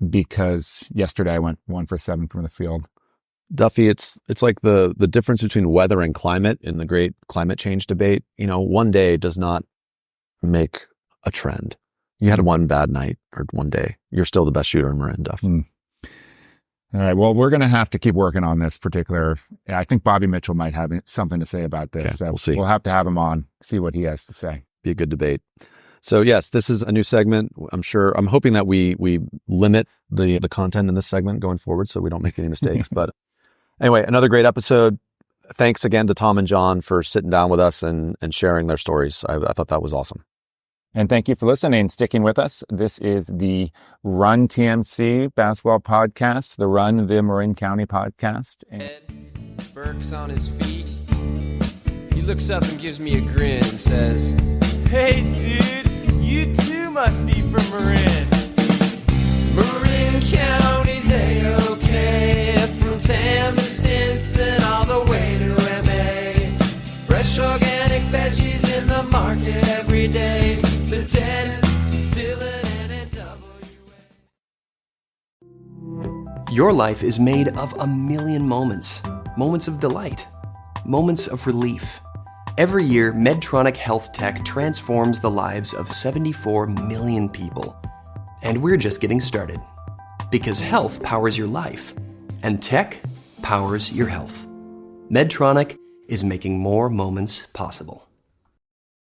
because yesterday I went 1 for 7 from the field. Duffy, it's like the difference between weather and climate in the great climate change debate. One day does not make a trend. You had one bad night or one day. You're still the best shooter in Marin, Duff. All right. Well, we're going to have to keep working on this particular. I think Bobby Mitchell might have something to say about this. Okay, so we'll see. We'll have to have him on, see what he has to say. Be a good debate. So yes, this is a new segment. I'm hoping that we limit the content in this segment going forward so we don't make any mistakes. But anyway, another great episode. Thanks again to Tom and Jon for sitting down with us and sharing their stories. I thought that was awesome. And thank you for listening, sticking with us. This is the Run TMC Basketball Podcast, the Run the Marin County Podcast. Ed Burke's on his feet. He looks up and gives me a grin and says, Hey, dude, you too must be from Marin. Marin County's A-OK, from Tam to Stinson all the way to MA. Fresh organic veggies in the market every day. The Dennis, Dylan, and NWA. Your life is made of a million moments. Moments of delight. Moments of relief. Every year, Medtronic Health Tech transforms the lives of 74 million people. And we're just getting started. Because health powers your life, and tech powers your health. Medtronic is making more moments possible.